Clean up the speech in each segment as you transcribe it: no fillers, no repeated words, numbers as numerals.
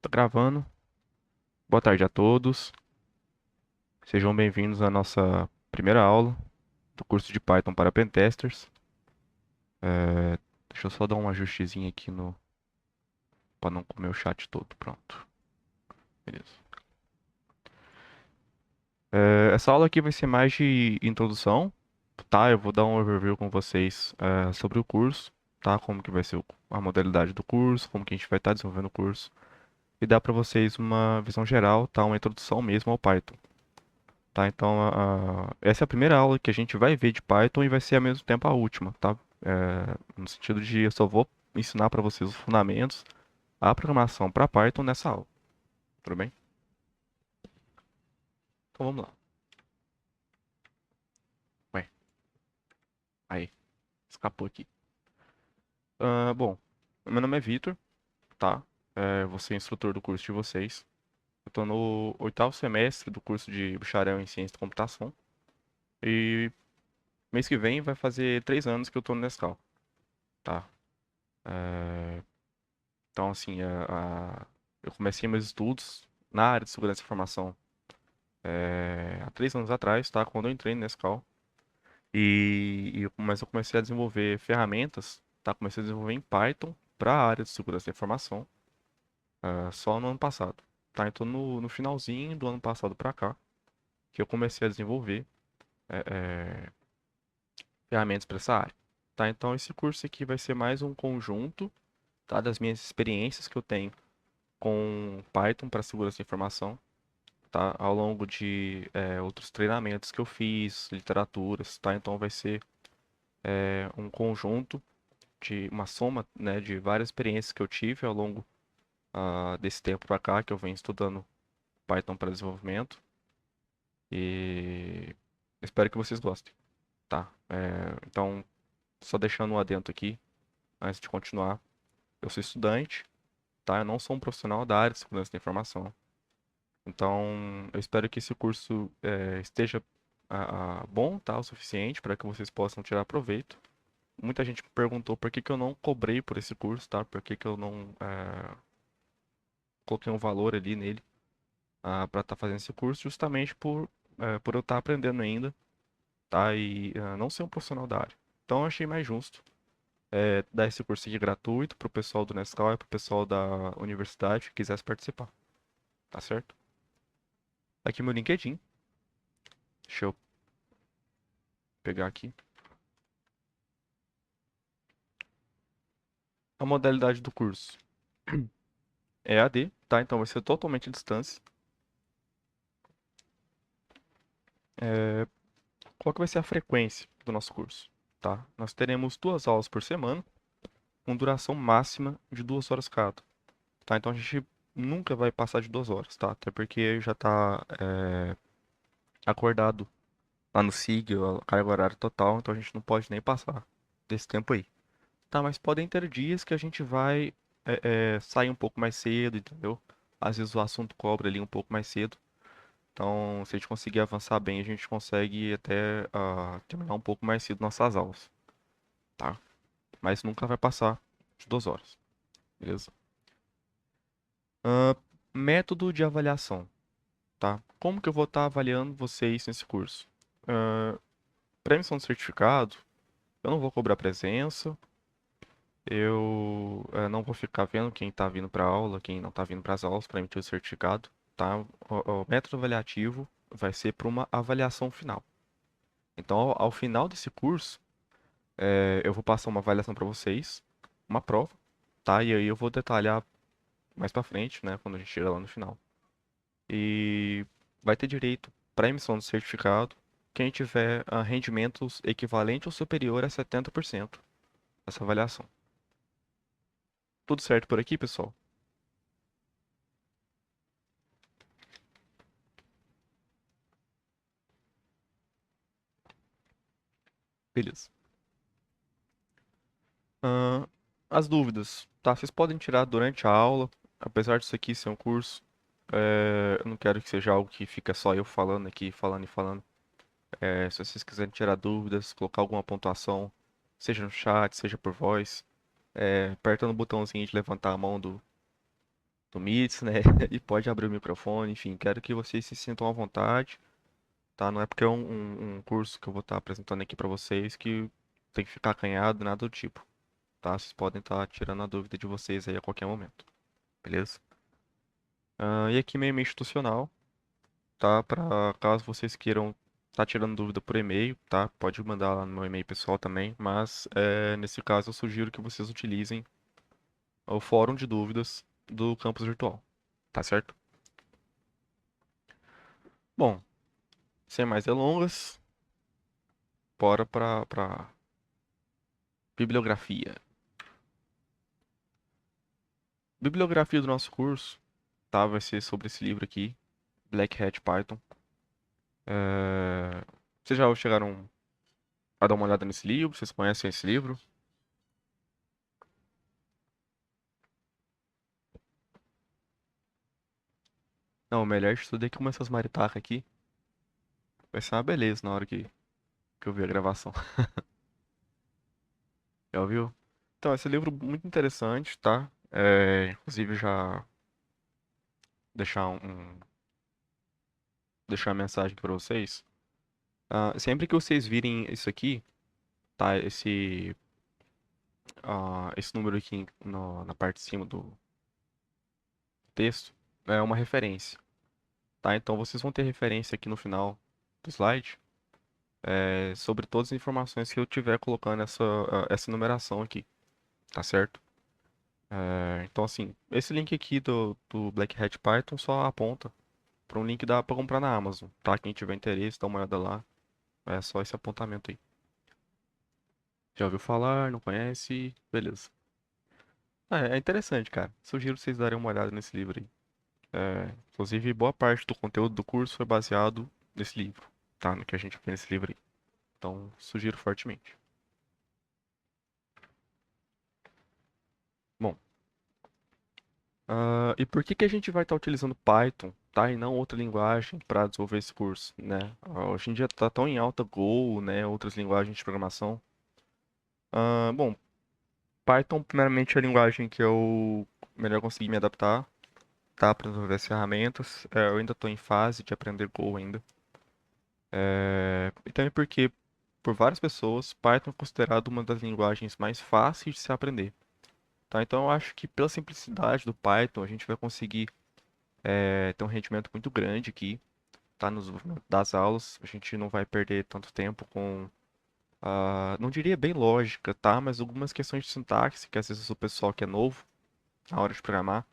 Tô gravando. Boa tarde a todos. Sejam bem-vindos à nossa primeira aula do curso de Python para Pentesters. Deixa eu só dar um ajustezinho aqui no para não comer o chat todo. Pronto. Beleza. Essa aula aqui vai ser mais de introdução, tá? Eu vou dar um overview com vocês sobre o curso, tá? Como que vai ser a modalidade do curso, como que a gente vai estar desenvolvendo o curso e dar para vocês uma visão geral, tá? Uma introdução mesmo ao Python. Tá, então essa é a primeira aula que a gente vai ver de Python e vai ser ao mesmo tempo a última, tá? No sentido de eu só vou ensinar para vocês os fundamentos, a programação para Python nessa aula, tudo bem? Então vamos lá. Ué, aí, escapou aqui. Bom, meu nome é Vitor, tá? Vou ser instrutor do curso de vocês. Eu tô no oitavo semestre do curso de bacharel em ciência da computação e mês que vem vai fazer 3 anos que eu tô no Nescau, tá? É, Então, assim, eu comecei meus estudos na área de segurança da informação há 3 anos atrás, tá? Quando eu entrei no Nescau. Mas eu comecei a desenvolver ferramentas, tá? Comecei a desenvolver em Python para a área de segurança da informação só no ano passado, tá? Então, no finalzinho do ano passado para cá, que eu comecei a desenvolver é, é, ferramentas para essa área, tá? Então, esse curso aqui vai ser mais um conjunto, tá? Das minhas experiências que eu tenho com Python para segurança da informação, tá? Ao longo de outros treinamentos que eu fiz, literaturas, tá? Então vai ser um conjunto de uma soma, né, de várias experiências que eu tive ao longo desse tempo para cá, que eu venho estudando Python para desenvolvimento e espero que vocês gostem, tá? Então, só deixando um adendo aqui, antes de continuar, eu sou estudante, tá? Eu não sou um profissional da área de segurança da informação. Então, eu espero que esse curso esteja bom, tá, o suficiente para que vocês possam tirar proveito. Muita gente me perguntou por que que eu não cobrei por esse curso, tá? Por que que eu não coloquei um valor ali nele para estar fazendo esse curso, justamente por eu estar aprendendo ainda, tá? E não ser um profissional da área. Então, eu achei mais justo dar esse curso aqui gratuito para o pessoal do Nescau e para o pessoal da universidade que quisesse participar, tá certo? Aqui meu LinkedIn, deixa eu pegar aqui. A modalidade do curso é AD, tá? Então vai ser totalmente à distância. É, Qual que vai ser a frequência do nosso curso, tá? Nós teremos 2 aulas por semana, com duração máxima de 2 horas cada, tá? Então a gente nunca vai passar de 2 horas, tá? Até porque já está acordado lá no SIG a carga horária total, então a gente não pode nem passar desse tempo aí. Tá, mas podem ter dias que a gente vai sair um pouco mais cedo, entendeu? Às vezes o assunto cobra ali um pouco mais cedo. Então, se a gente conseguir avançar bem, a gente consegue até terminar um pouco mais cedo nossas aulas, tá? Mas nunca vai passar de 2 horas, beleza? Ah, Método de avaliação, tá? Como que eu vou estar avaliando vocês nesse curso? Para emissão de certificado, eu não vou cobrar presença, eu não vou ficar vendo quem está vindo para a aula, quem não está vindo para as aulas para emitir o certificado, tá? O método avaliativo vai ser para uma avaliação final. Então, ao final desse curso, eu vou passar uma avaliação para vocês, uma prova, tá? E aí eu vou detalhar mais para frente, né, quando a gente chegar lá no final. E vai ter direito para emissão do certificado quem tiver rendimentos equivalente ou superior a 70% dessa avaliação. Tudo certo por aqui, pessoal? Beleza. Ahn, as dúvidas, tá? Vocês podem tirar durante a aula, apesar disso aqui ser um curso. Eu não quero que seja algo que fica só eu falando aqui, falando e falando. Se vocês quiserem tirar dúvidas, colocar alguma pontuação, seja no chat, seja por voz, aperta no botãozinho de levantar a mão do Meets, né? E pode abrir o microfone, enfim, quero que vocês se sintam à vontade, tá? Não é porque é um curso que eu vou estar apresentando aqui pra vocês que tem que ficar acanhado, nada do tipo, tá? Vocês podem estar tirando a dúvida de vocês aí a qualquer momento, beleza? E aqui meio institucional, tá? Para caso vocês queiram estar tirando dúvida por e-mail, tá? Pode mandar lá no meu e-mail pessoal também, mas nesse caso eu sugiro que vocês utilizem o fórum de dúvidas do campus virtual, tá certo? Bom, sem mais delongas, bora para bibliografia. Bibliografia do nosso curso, tá? Vai ser sobre esse livro aqui, Black Hat Python. É, Vocês já chegaram a dar uma olhada nesse livro? Vocês conhecem esse livro? Não, o melhor de tudo é que começa as maritacas aqui. Vai ser uma beleza na hora que eu ver a gravação. Já ouviu? Então, esse livro é muito interessante, tá? Inclusive já deixar deixar uma mensagem para vocês. Sempre que vocês virem isso aqui, tá? Esse número aqui na parte de cima do texto é uma referência, tá? Então vocês vão ter referência aqui no final do slide sobre todas as informações que eu tiver colocando essa numeração aqui, tá certo? Então, assim, esse link aqui do Black Hat Python só aponta para um link que dá para comprar na Amazon, tá? Quem tiver interesse, dá uma olhada lá. É só esse apontamento aí. Já ouviu falar, não conhece? Beleza. É interessante, cara. Sugiro vocês darem uma olhada nesse livro aí. Inclusive, boa parte do conteúdo do curso foi baseado nesse livro, tá? No que a gente vê nesse livro aí. Então, sugiro fortemente. Bom, e por que que a gente vai estar utilizando Python, tá? E não outra linguagem para desenvolver esse curso, né? Hoje em dia tá tão em alta Go, né? Outras linguagens de programação. Bom, Python, primeiramente, é a linguagem que eu melhor consegui me adaptar, tá? Para desenvolver as ferramentas. Eu ainda estou em fase de aprender Go ainda. E também porque, por várias pessoas, Python é considerado uma das linguagens mais fáceis de se aprender, tá? Então, eu acho que pela simplicidade do Python, a gente vai conseguir ter um rendimento muito grande aqui, tá? No desenvolvimento das aulas. A gente não vai perder tanto tempo com, não diria bem lógica, tá? Mas algumas questões de sintaxe, que às vezes o pessoal que é novo na hora de programar,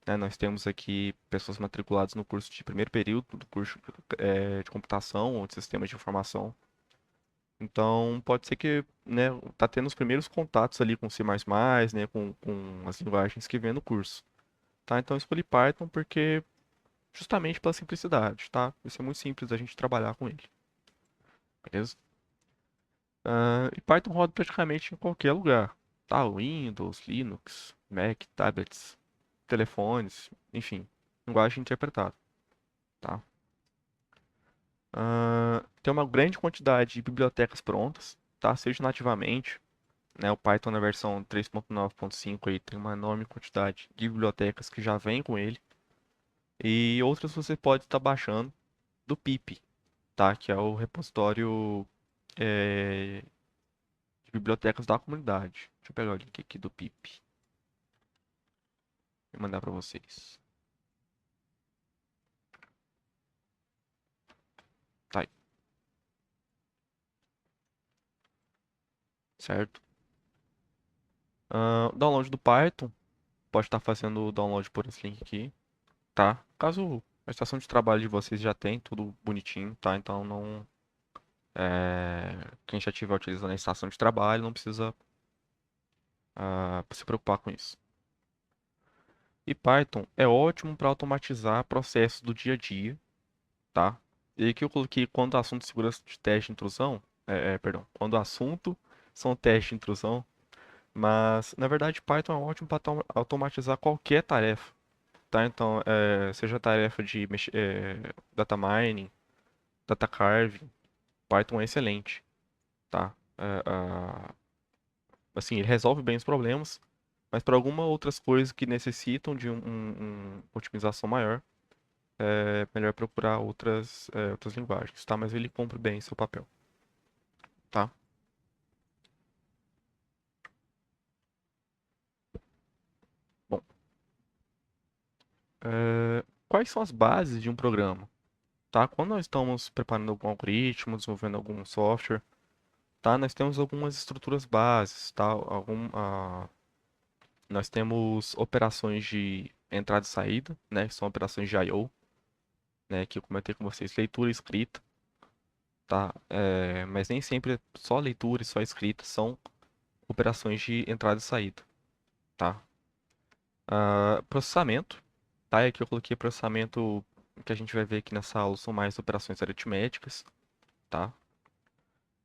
né? Nós temos aqui pessoas matriculadas no curso de primeiro período do curso de computação ou de sistemas de informação. Então, pode ser que, né, tá tendo os primeiros contatos ali com C++, né, com as linguagens que vem no curso, tá? Então, eu escolhi Python porque justamente pela simplicidade, tá? Isso é muito simples da gente trabalhar com ele, beleza? E Python roda praticamente em qualquer lugar, tá? Windows, Linux, Mac, tablets, telefones, enfim, linguagem interpretada, tá? Tem uma grande quantidade de bibliotecas prontas, tá? Seja nativamente, né? O Python na versão 3.9.5 aí tem uma enorme quantidade de bibliotecas que já vem com ele, e outras você pode estar baixando do pip, tá? Que é o repositório é, de bibliotecas da comunidade. Deixa eu pegar o link aqui do pip e mandar para vocês. Tá aí, certo? Download do Python, pode estar fazendo o download por esse link aqui, tá? Caso a estação de trabalho de vocês já tem tudo bonitinho, tá? Então não, quem já estiver utilizando a estação de trabalho não precisa se preocupar com isso. E Python é ótimo para automatizar processos do dia a dia, tá? E aqui eu coloquei quando o assunto de segurança de teste de intrusão, perdão, quando o assunto são testes de intrusão, mas na verdade Python é ótimo para automatizar qualquer tarefa, tá? Então, seja tarefa de data mining, data carving, Python é excelente, tá? Assim, ele resolve bem os problemas, Mas para algumas outras coisas que necessitam de uma otimização maior, é melhor procurar outras linguagens, tá? Mas ele cumpre bem seu papel, tá? Bom, quais são as bases de um programa, tá? Quando nós estamos preparando algum algoritmo, desenvolvendo algum software, tá? Nós temos algumas estruturas bases, tá? Nós temos operações de entrada e saída, né? Que são operações de I/O, né? Que eu comentei com vocês, leitura e escrita, tá? Mas nem sempre só leitura e só escrita são operações de entrada e saída, tá? Processamento, tá? E aqui eu coloquei processamento que a gente vai ver aqui nessa aula são mais operações aritméticas, tá?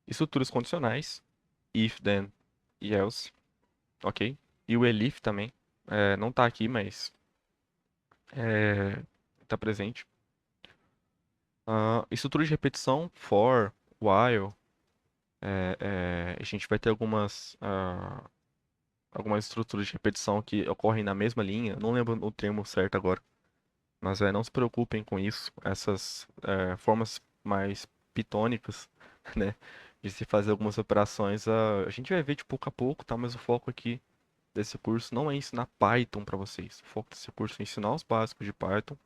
Estruturas condicionais, if, then e else, ok? E o elif também, não tá aqui, mas tá presente. Estrutura de repetição, for, while, a gente vai ter algumas estruturas de repetição que ocorrem na mesma linha, não lembro o termo certo agora, mas não se preocupem com isso, essas formas mais pitônicas, né, de se fazer algumas operações, a gente vai ver de pouco a pouco, tá, mas o foco aqui desse curso não é ensinar Python para vocês, o foco desse curso é ensinar os básicos de Python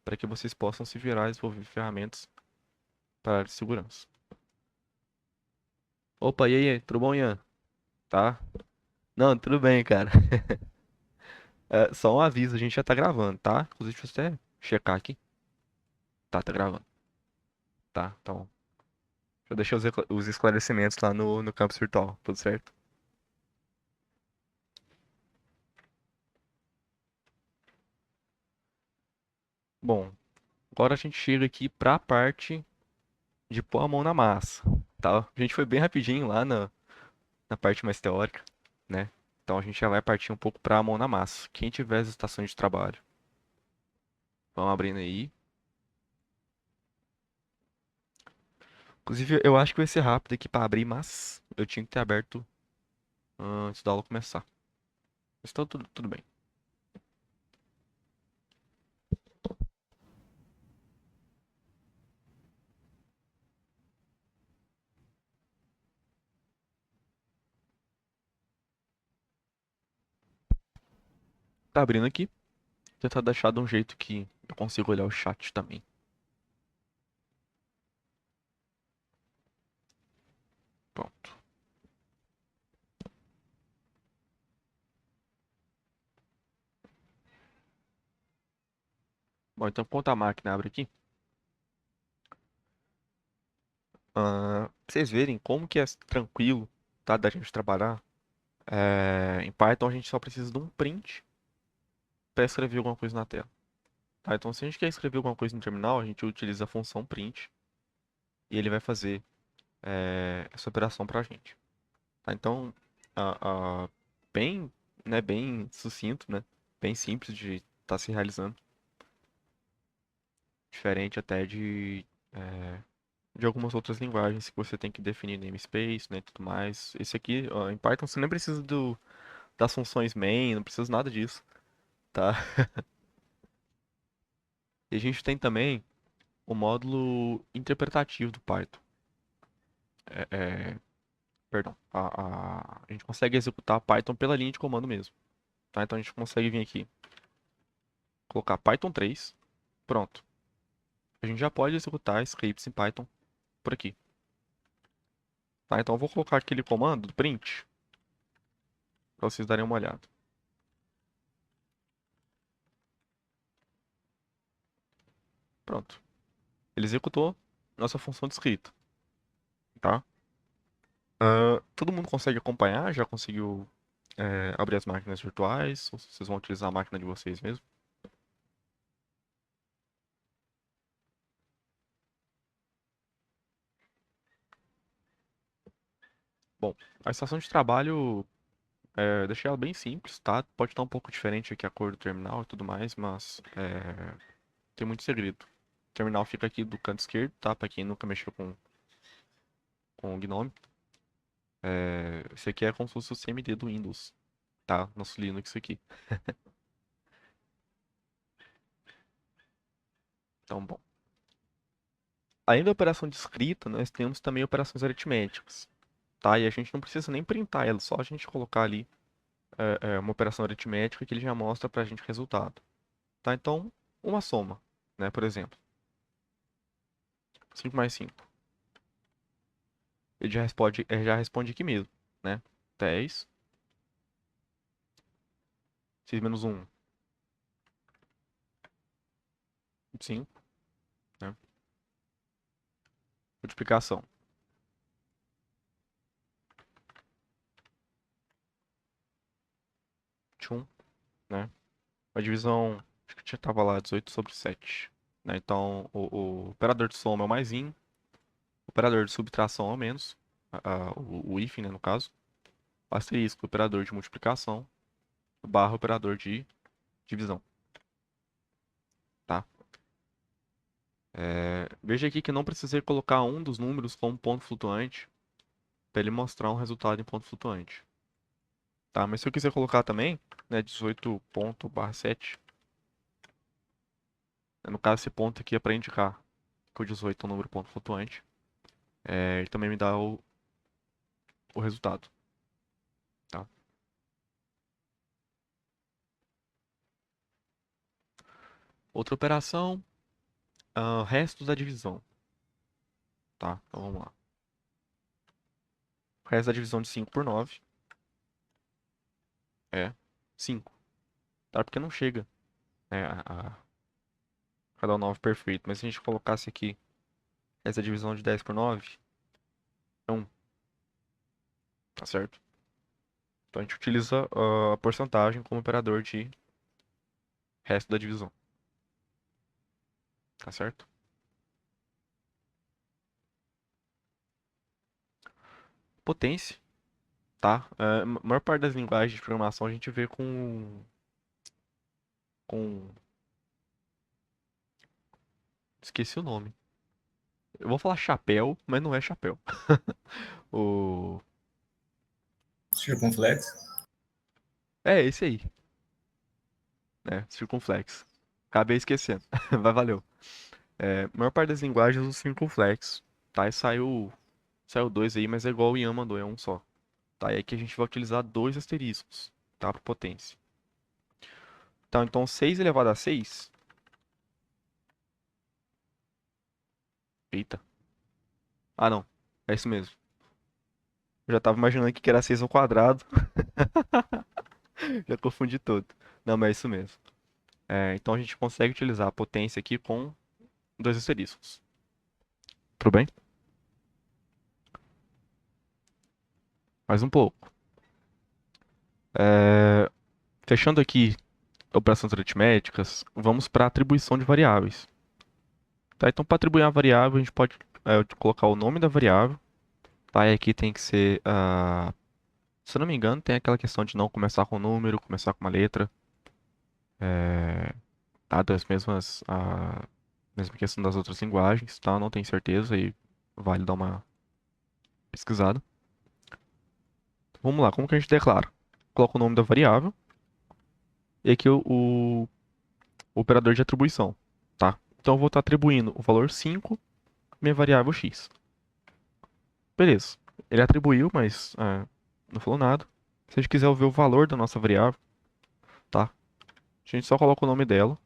para que vocês possam se virar e desenvolver ferramentas para a área de segurança. Opa, e aí, tudo bom, Ian? Tá? Não, tudo bem, cara. Só um aviso, a gente já tá gravando, tá? Inclusive, deixa eu até checar aqui. Tá gravando. Tá, então. Eu deixei os esclarecimentos lá no campus virtual, tudo certo? Bom, agora a gente chega aqui pra parte de pôr a mão na massa, tá? A gente foi bem rapidinho lá na parte mais teórica, né? Então a gente já vai partir um pouco pra mão na massa. Quem tiver as estações de trabalho, vamos abrindo aí. Inclusive, eu acho que vai ser rápido aqui pra abrir, mas eu tinha que ter aberto antes da aula começar. Mas tá tudo bem. Tá abrindo aqui. Tentar deixar de um jeito que eu consigo olhar o chat também. Pronto. Bom, então enquanto a máquina abre aqui, pra vocês verem como que é tranquilo, tá, da gente trabalhar. Em Python a gente só precisa de um print para escrever alguma coisa na tela. Tá? Então se a gente quer escrever alguma coisa no terminal, a gente utiliza a função print e ele vai fazer essa operação pra gente. Tá? Então, a, a- bem, né, bem sucinto, né? Bem simples de estar se realizando. Diferente até de algumas outras linguagens que você tem que definir namespace, né, e tudo mais. Esse aqui, ó, em Python você nem precisa das funções main, não precisa nada disso, tá? E a gente tem também o módulo interpretativo do Python. É, é, perdão, a gente consegue executar Python pela linha de comando mesmo, tá? Então a gente consegue vir aqui, colocar Python 3, pronto. A gente já pode executar scripts em Python por aqui, tá? Então eu vou colocar aquele comando do print para vocês darem uma olhada. Pronto. Ele executou nossa função de escrita, tá? Todo mundo consegue acompanhar? Já conseguiu abrir as máquinas virtuais? Ou vocês vão utilizar a máquina de vocês mesmo? Bom, a estação de trabalho, deixei ela bem simples, tá? Pode estar um pouco diferente aqui a cor do terminal e tudo mais, mas tem muito segredo. O terminal fica aqui do canto esquerdo, tá? Pra quem nunca mexeu com o Gnome. Esse aqui é como se fosse o CMD do Windows, tá? Nosso Linux aqui. Então, bom. Além da operação de escrita, nós temos também operações aritméticas, tá? E a gente não precisa nem printar ela, só a gente colocar ali uma operação aritmética que ele já mostra pra gente o resultado, tá? Então, uma soma, né? Por exemplo, 5 mais 5. Ele já responde aqui mesmo, né? 10, 6 menos 1, 5, né? Multiplicação, 21, né? A divisão, acho que já estava lá, 18 sobre 7, né? Então, o operador de soma é o mais in, o operador de subtração é o menos, o hífen, né, no caso, asterisco, operador de multiplicação, barra, operador de divisão, tá? Veja aqui que não precisei colocar um dos números como ponto flutuante para ele mostrar um resultado em ponto flutuante, tá? Mas se eu quiser colocar também, né, 18 ponto barra 7, no caso esse ponto aqui é para indicar que o 18 é um número ponto flutuante, ele também me dá o resultado, tá? Outra operação, restos da divisão, tá? Então vamos lá. O resto da divisão de 5 por 9 é 5, tá? Porque não chega, né, a dar o 9 perfeito. Mas se a gente colocasse aqui essa divisão de 10 por 9, é 1, tá certo? Então a gente utiliza a porcentagem como operador de resto da divisão, tá certo? Potência, tá? A maior parte das linguagens de programação a gente vê com... Esqueci o nome. Eu vou falar chapéu, mas não é chapéu. O... Circunflexo. É, esse aí, né? Circunflexo. Acabei esquecendo. Vai, valeu. A maior parte das linguagens usa o circunflexo, tá? E saiu dois aí, mas é igual o Ian mandou, é um só. Tá? E aqui a gente vai utilizar dois asteriscos, tá? Para potência. Tá, então 6 elevado a 6. Eita. Ah, não. É isso mesmo. Eu já tava imaginando que era 6 ao quadrado. Já confundi todo. Não, mas é isso mesmo. Então a gente consegue utilizar a potência aqui com dois asteriscos. Tudo bem? Mais um pouco. É, Fechando aqui operações aritméticas, vamos para atribuição de variáveis. Tá? Então, para atribuir uma variável, a gente pode colocar o nome da variável. Tá? E aqui tem que ser, se eu não me engano, tem aquela questão de não começar com número, começar com uma letra. Tá? Das mesma questão das outras linguagens, tá? Não tenho certeza e vale dar uma pesquisada. Vamos lá, como que a gente declara? Coloca o nome da variável e aqui o operador de atribuição, tá? Então eu vou estar atribuindo o valor 5 à minha variável x. Beleza. Ele atribuiu, mas não falou nada. Se a gente quiser ver o valor da nossa variável, tá? A gente só coloca o nome dela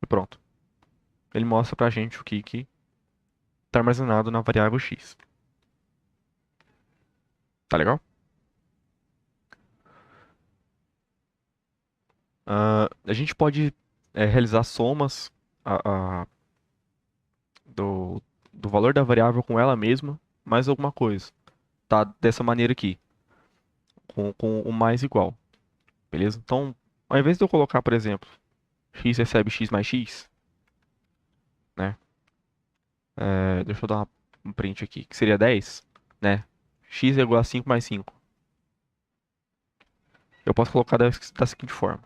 e pronto. Ele mostra pra gente o que está armazenado na variável x. Tá legal? A gente pode realizar somas a- a- do, do valor da variável com ela mesma, mais alguma coisa. Tá? Dessa maneira aqui, com o mais igual. Beleza? Então, ao invés de eu colocar, por exemplo, x recebe x mais x, né? Deixa eu dar um print aqui, que seria 10, né? X é igual a 5 mais 5. Eu posso colocar da seguinte forma.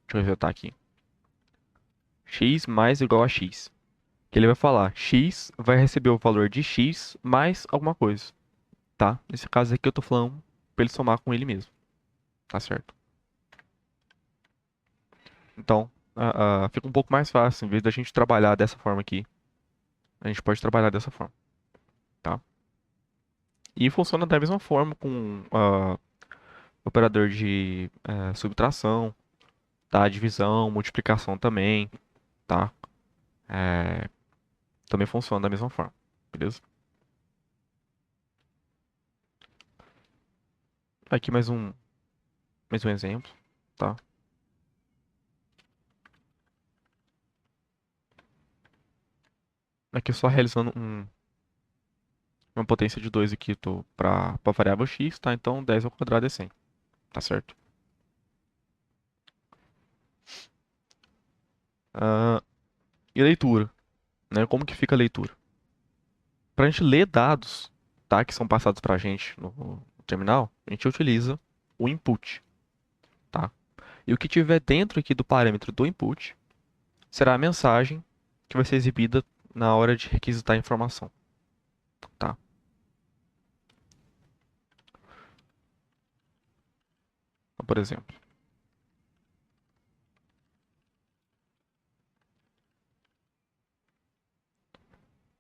Deixa eu resetar aqui. X mais igual a x. Que ele vai falar, x vai receber o valor de x mais alguma coisa, tá? Nesse caso aqui eu tô falando pra ele somar com ele mesmo. tá certo? Então, fica um pouco mais fácil, em vez da gente trabalhar dessa forma aqui, a gente pode trabalhar dessa forma, tá? E funciona da mesma forma com operador de subtração, tá? Divisão, multiplicação também, tá? É, também funciona da mesma forma, beleza? Aqui mais um exemplo, tá? Aqui só realizando uma potência de 2 aqui para variável x, tá? Então 10 ao quadrado é 100, tá certo? Ah, e leitura, né? Como que fica a leitura? Para a gente ler dados, tá? Que são passados para a gente no terminal, a gente utiliza o input, tá? E o que tiver dentro aqui do parâmetro do input será a mensagem que vai ser exibida na hora de requisitar a informação, tá? Então, por exemplo,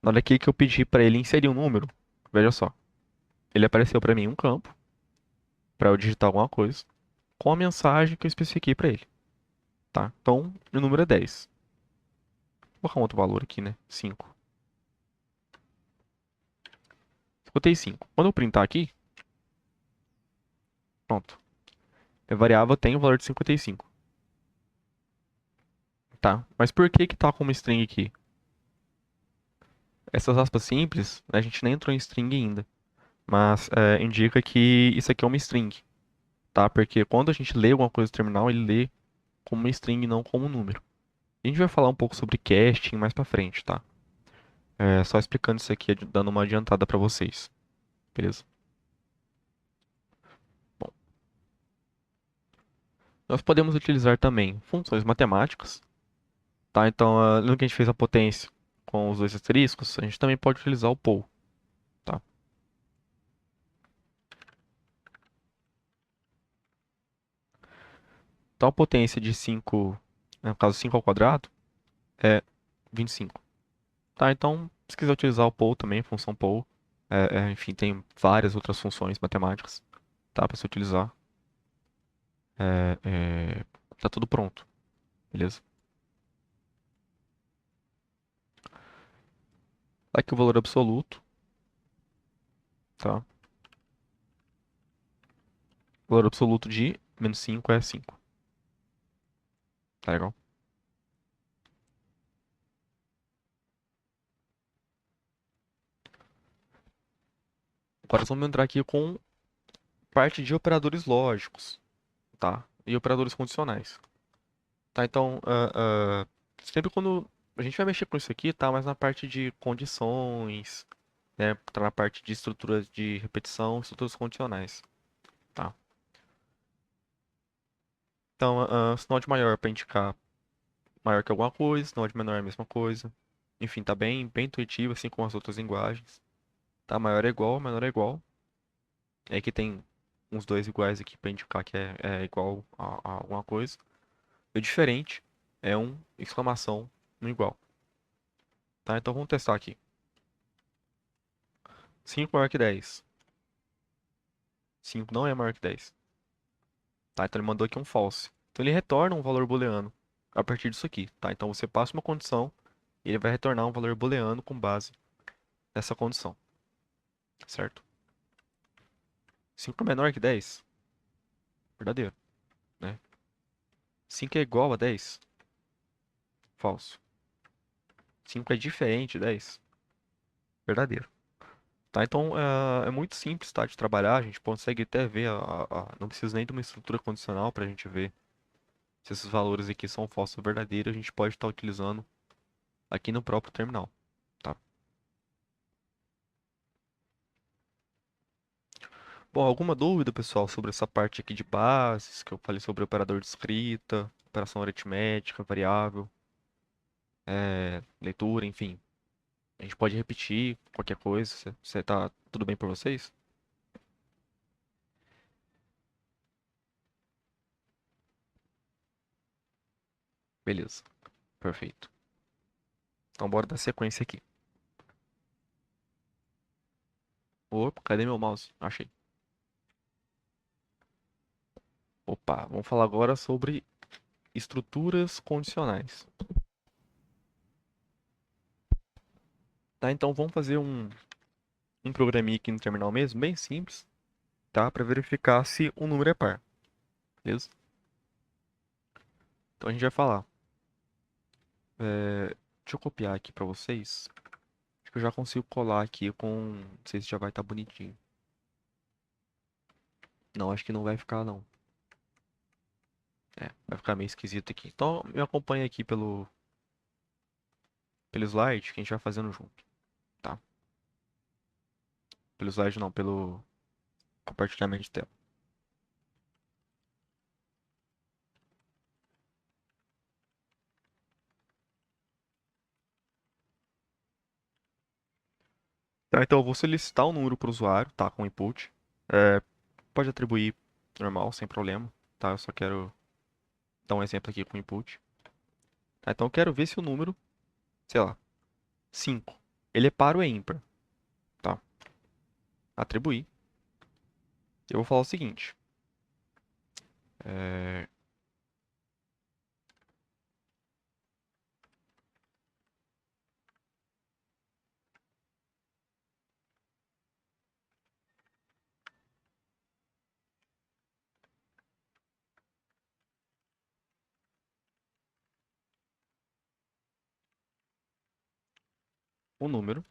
na hora aqui que eu pedi para ele inserir um número, veja só, ele apareceu para mim um campo para eu digitar alguma coisa com a mensagem que eu especifiquei para ele, tá? Então, o número é 10. Vou colocar um outro valor aqui, né? 5. Botei 5. Quando eu printar aqui, pronto. A variável tem o valor de 55, tá? Mas por que que tá como string aqui? Essas aspas simples, a gente nem entrou em string ainda, mas indica que isso aqui é uma string, tá? Porque quando a gente lê alguma coisa no terminal, ele lê como uma string, não como um número. A gente vai falar um pouco sobre casting mais pra frente, tá? Só explicando isso aqui, dando uma adiantada pra vocês, beleza? Bom, nós podemos utilizar também funções matemáticas, tá? Então, lembra que a gente fez a potência com os dois asteriscos? A gente também pode utilizar o pool, tá? Então, a potência de 5, no caso 5 ao quadrado, é 25, tá? Então, se quiser utilizar o pool também, função pool, enfim, tem várias outras funções matemáticas, tá? Para se utilizar. Tá tudo pronto, beleza? Aqui o valor absoluto, tá? O valor absoluto de -5 é 5, tá legal? Agora vamos entrar aqui com parte de operadores lógicos, tá? E operadores condicionais, tá? Então, sempre quando a gente vai mexer com isso aqui, tá? Mas na parte de condições, né? Tá na parte de estruturas de repetição, estruturas condicionais, tá? Então, sinal de maior para indicar maior que alguma coisa, sinal de menor é a mesma coisa. Enfim, tá bem intuitivo, assim como as outras linguagens. Tá? Maior é igual, menor é igual. É que tem uns dois iguais aqui para indicar que é igual a alguma coisa. E o diferente é um exclamação no igual. Tá? Então vamos testar aqui. 5 maior que 10. 5 não é maior que 10. Tá? Então ele mandou aqui um false. Então ele retorna um valor booleano a partir disso aqui. Tá? Então você passa uma condição e ele vai retornar um valor booleano com base nessa condição. Certo? 5 é menor que 10? Verdadeiro, né? 5 é igual a 10? Falso. 5 é diferente de 10? Verdadeiro. Tá? Então é muito simples, tá, de trabalhar. A gente consegue até ver, não precisa nem de uma estrutura condicional para a gente ver se esses valores aqui são falsos ou verdadeiros. A gente pode estar utilizando aqui no próprio terminal. Tá? Bom, alguma dúvida, pessoal, sobre essa parte aqui de bases, que eu falei sobre operador de escrita, operação aritmética, variável, leitura, enfim. A gente pode repetir qualquer coisa. Você tá tudo bem para vocês? Beleza, perfeito. Então bora dar sequência aqui. Opa, cadê meu mouse? Achei. Opa, vamos falar agora sobre estruturas condicionais. Tá, então vamos fazer um programinha aqui no terminal mesmo, bem simples, tá? Para verificar se o número é par, beleza? Então a gente vai falar. Deixa eu copiar aqui para vocês. Acho que eu já consigo colar aqui com. Não sei se já vai estar bonitinho. Não, acho que não vai ficar não. É, vai ficar meio esquisito aqui. Então me acompanha aqui pelo slide que a gente vai fazendo junto, tá? Pelo slide não, pelo compartilhamento de tela. Tá, então eu vou solicitar o número para o usuário, tá? Com input. É, pode atribuir normal, sem problema, tá? Eu só quero dar um exemplo aqui com input. Tá, então eu quero ver se o número, sei lá, 5, ele é par ou é ímpar, tá? Atribuir. Eu vou falar o seguinte. é, o número.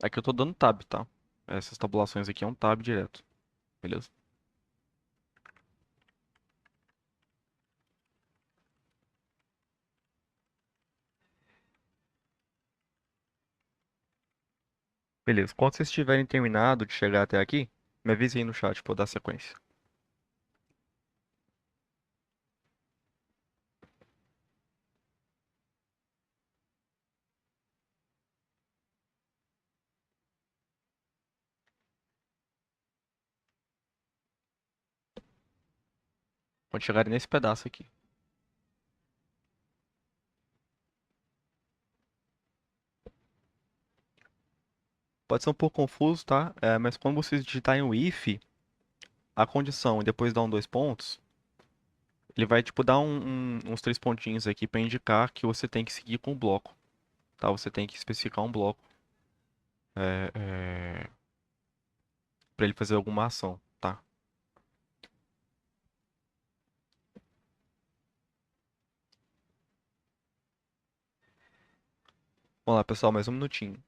Aqui eu tô dando tab, tá? Essas tabulações aqui é um tab direto, beleza? Beleza, quando vocês tiverem terminado de chegar até aqui, me avise aí no chat pra eu dar sequência. Quando chegarem nesse pedaço aqui. Pode ser um pouco confuso, tá? Mas quando vocês digitarem o if, a condição e depois dar um dois pontos, ele vai tipo dar uns três pontinhos aqui pra indicar que você tem que seguir com o bloco, tá? Você tem que especificar um bloco é, é, para ele fazer alguma ação, tá? Vamos lá, pessoal, mais um minutinho.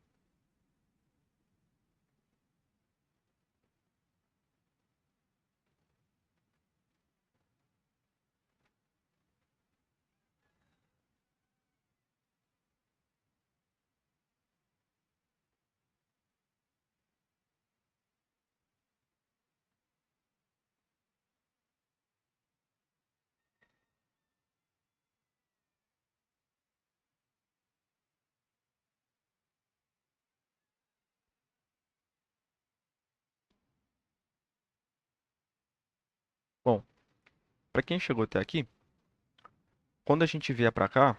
Bom, para quem chegou até aqui, quando a gente vier para cá,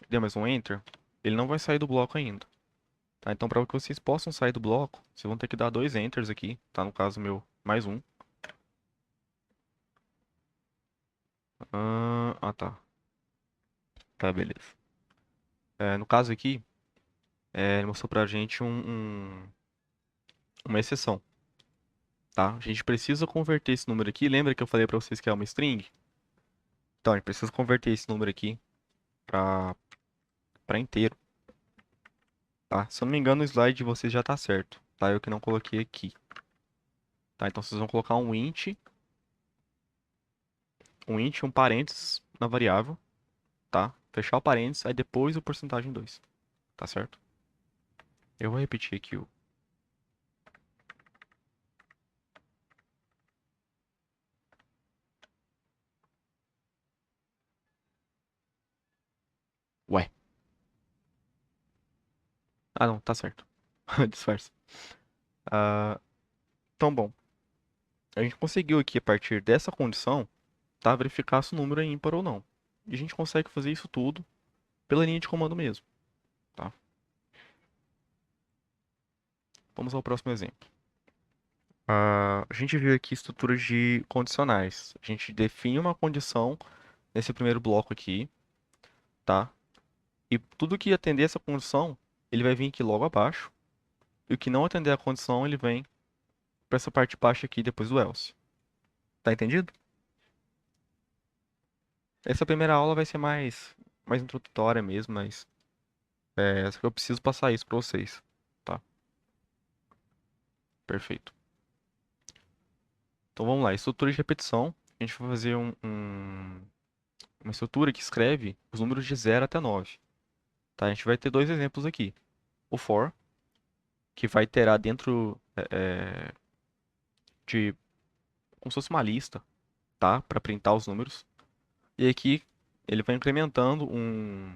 der mais um Enter, ele não vai sair do bloco ainda. Tá? Então, para que vocês possam sair do bloco, vocês vão ter que dar dois Enters aqui, tá? No caso meu, mais um. Tá. Tá, beleza. No caso aqui, ele mostrou pra gente uma exceção, tá? A gente precisa converter esse número aqui. Lembra que eu falei pra vocês que é uma string? Então, a gente precisa converter esse número aqui pra, pra inteiro, tá? Se eu não me engano, o slide de vocês já tá certo, tá? Eu que não coloquei aqui. Tá? Então, vocês vão colocar um parênteses na variável, tá? Fechar o parênteses, aí depois o porcentagem 2, tá certo? Eu vou repetir aqui o... Ué. Ah, não, tá certo. Disfarça. Ah, então, bom. A gente conseguiu aqui, a partir dessa condição, tá? Verificar se o número é ímpar ou não. E a gente consegue fazer isso tudo pela linha de comando mesmo, tá? Vamos ao próximo exemplo. A gente viu aqui estruturas de condicionais. A gente define uma condição nesse primeiro bloco aqui, tá? E tudo que atender essa condição, ele vai vir aqui logo abaixo. E o que não atender a condição, ele vem para essa parte de baixo aqui depois do else. Tá entendido? Essa primeira aula vai ser mais introdutória mesmo, mas eu preciso passar isso para vocês, tá? Perfeito. Então vamos lá, estrutura de repetição. A gente vai fazer uma estrutura que escreve os números de 0 até 9. Tá? A gente vai ter dois exemplos aqui. O for, que vai iterar dentro de como se fosse uma lista, tá? Para printar os números. E aqui ele vai incrementando um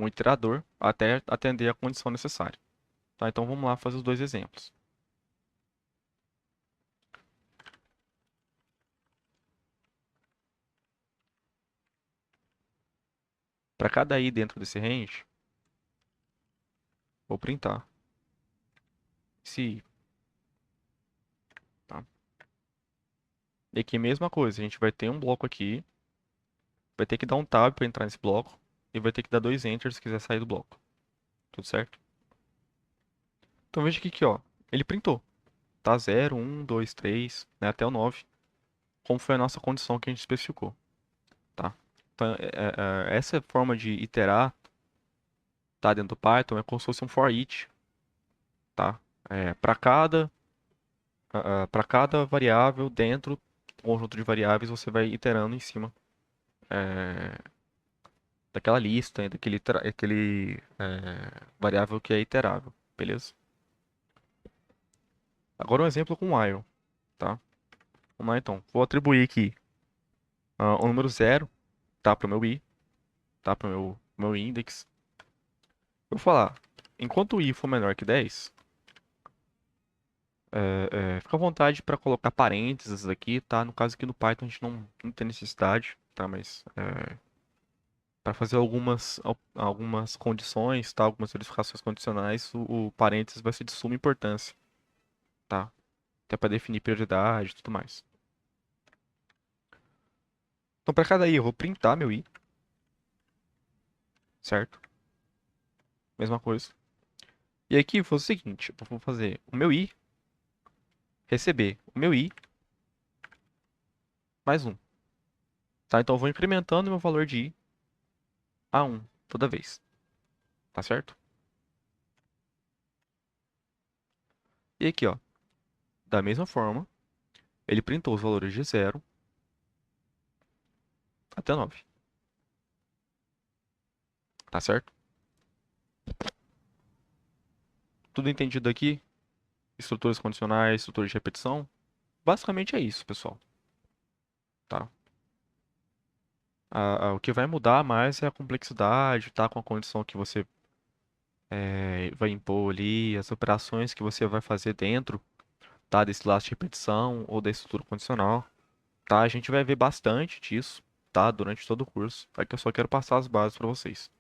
iterador até atender a condição necessária. Tá? Então vamos lá fazer os dois exemplos. Para cada i dentro desse range, vou printar esse i. Tá? E aqui mesma coisa, a gente vai ter um bloco aqui, vai ter que dar um tab para entrar nesse bloco e vai ter que dar dois enter se quiser sair do bloco. Tudo certo? Então veja aqui que, ó, ele printou. Tá 0, 1, 2, 3, né, até o 9, como foi a nossa condição que a gente especificou, tá? Então, essa forma de iterar, tá, dentro do Python é como se fosse um for each, tá? Para cada variável dentro do conjunto de variáveis, você vai iterando em cima é, daquela lista, variável que é iterável, beleza? Agora um exemplo com while, tá? Vamos lá então. Vou atribuir aqui o número 0, tá, para o meu i, tá, para o meu index. Eu vou falar, enquanto o i for menor que 10, fica à vontade para colocar parênteses aqui, tá? No caso aqui no Python a gente não tem necessidade, tá? Mas para fazer algumas condições, tá? Algumas verificações condicionais, o parênteses vai ser de suma importância, tá? Até para definir prioridade e tudo mais. Então para cada i eu vou printar meu i, certo? Mesma coisa. E aqui eu vou fazer o seguinte, eu vou fazer o meu i receber o meu i mais um. Tá? Então eu vou incrementando meu valor de i a 1 toda vez. Tá certo? E aqui, ó, da mesma forma, ele printou os valores de 0 até 9. Tá certo? Tudo entendido aqui? Estruturas condicionais, estruturas de repetição? Basicamente é isso, pessoal. Tá? O que vai mudar mais é a complexidade, tá? Com a condição que você vai impor ali, as operações que você vai fazer dentro, tá? Desse laço de repetição ou da estrutura condicional. Tá? A gente vai ver bastante disso, tá? Durante todo o curso. Aqui eu só quero passar as bases para vocês.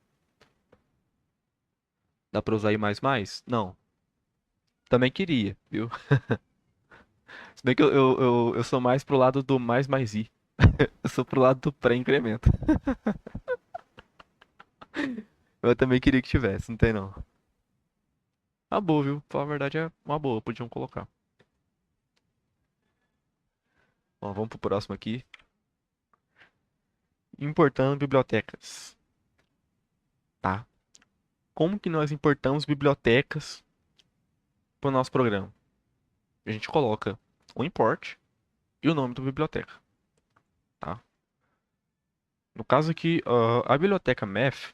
Dá para usar I++? Não. Também queria, viu? Se bem que eu sou mais pro lado do mais i. Eu sou pro lado do pré-incremento. Eu também queria que tivesse, não tem não. Uma boa, viu? Pra falar a verdade é uma boa, podiam colocar. Bom, vamos pro próximo aqui. Importando bibliotecas, tá? Como que nós importamos bibliotecas pro nosso programa? A gente coloca o import e o nome da biblioteca, tá? No caso aqui, a biblioteca math,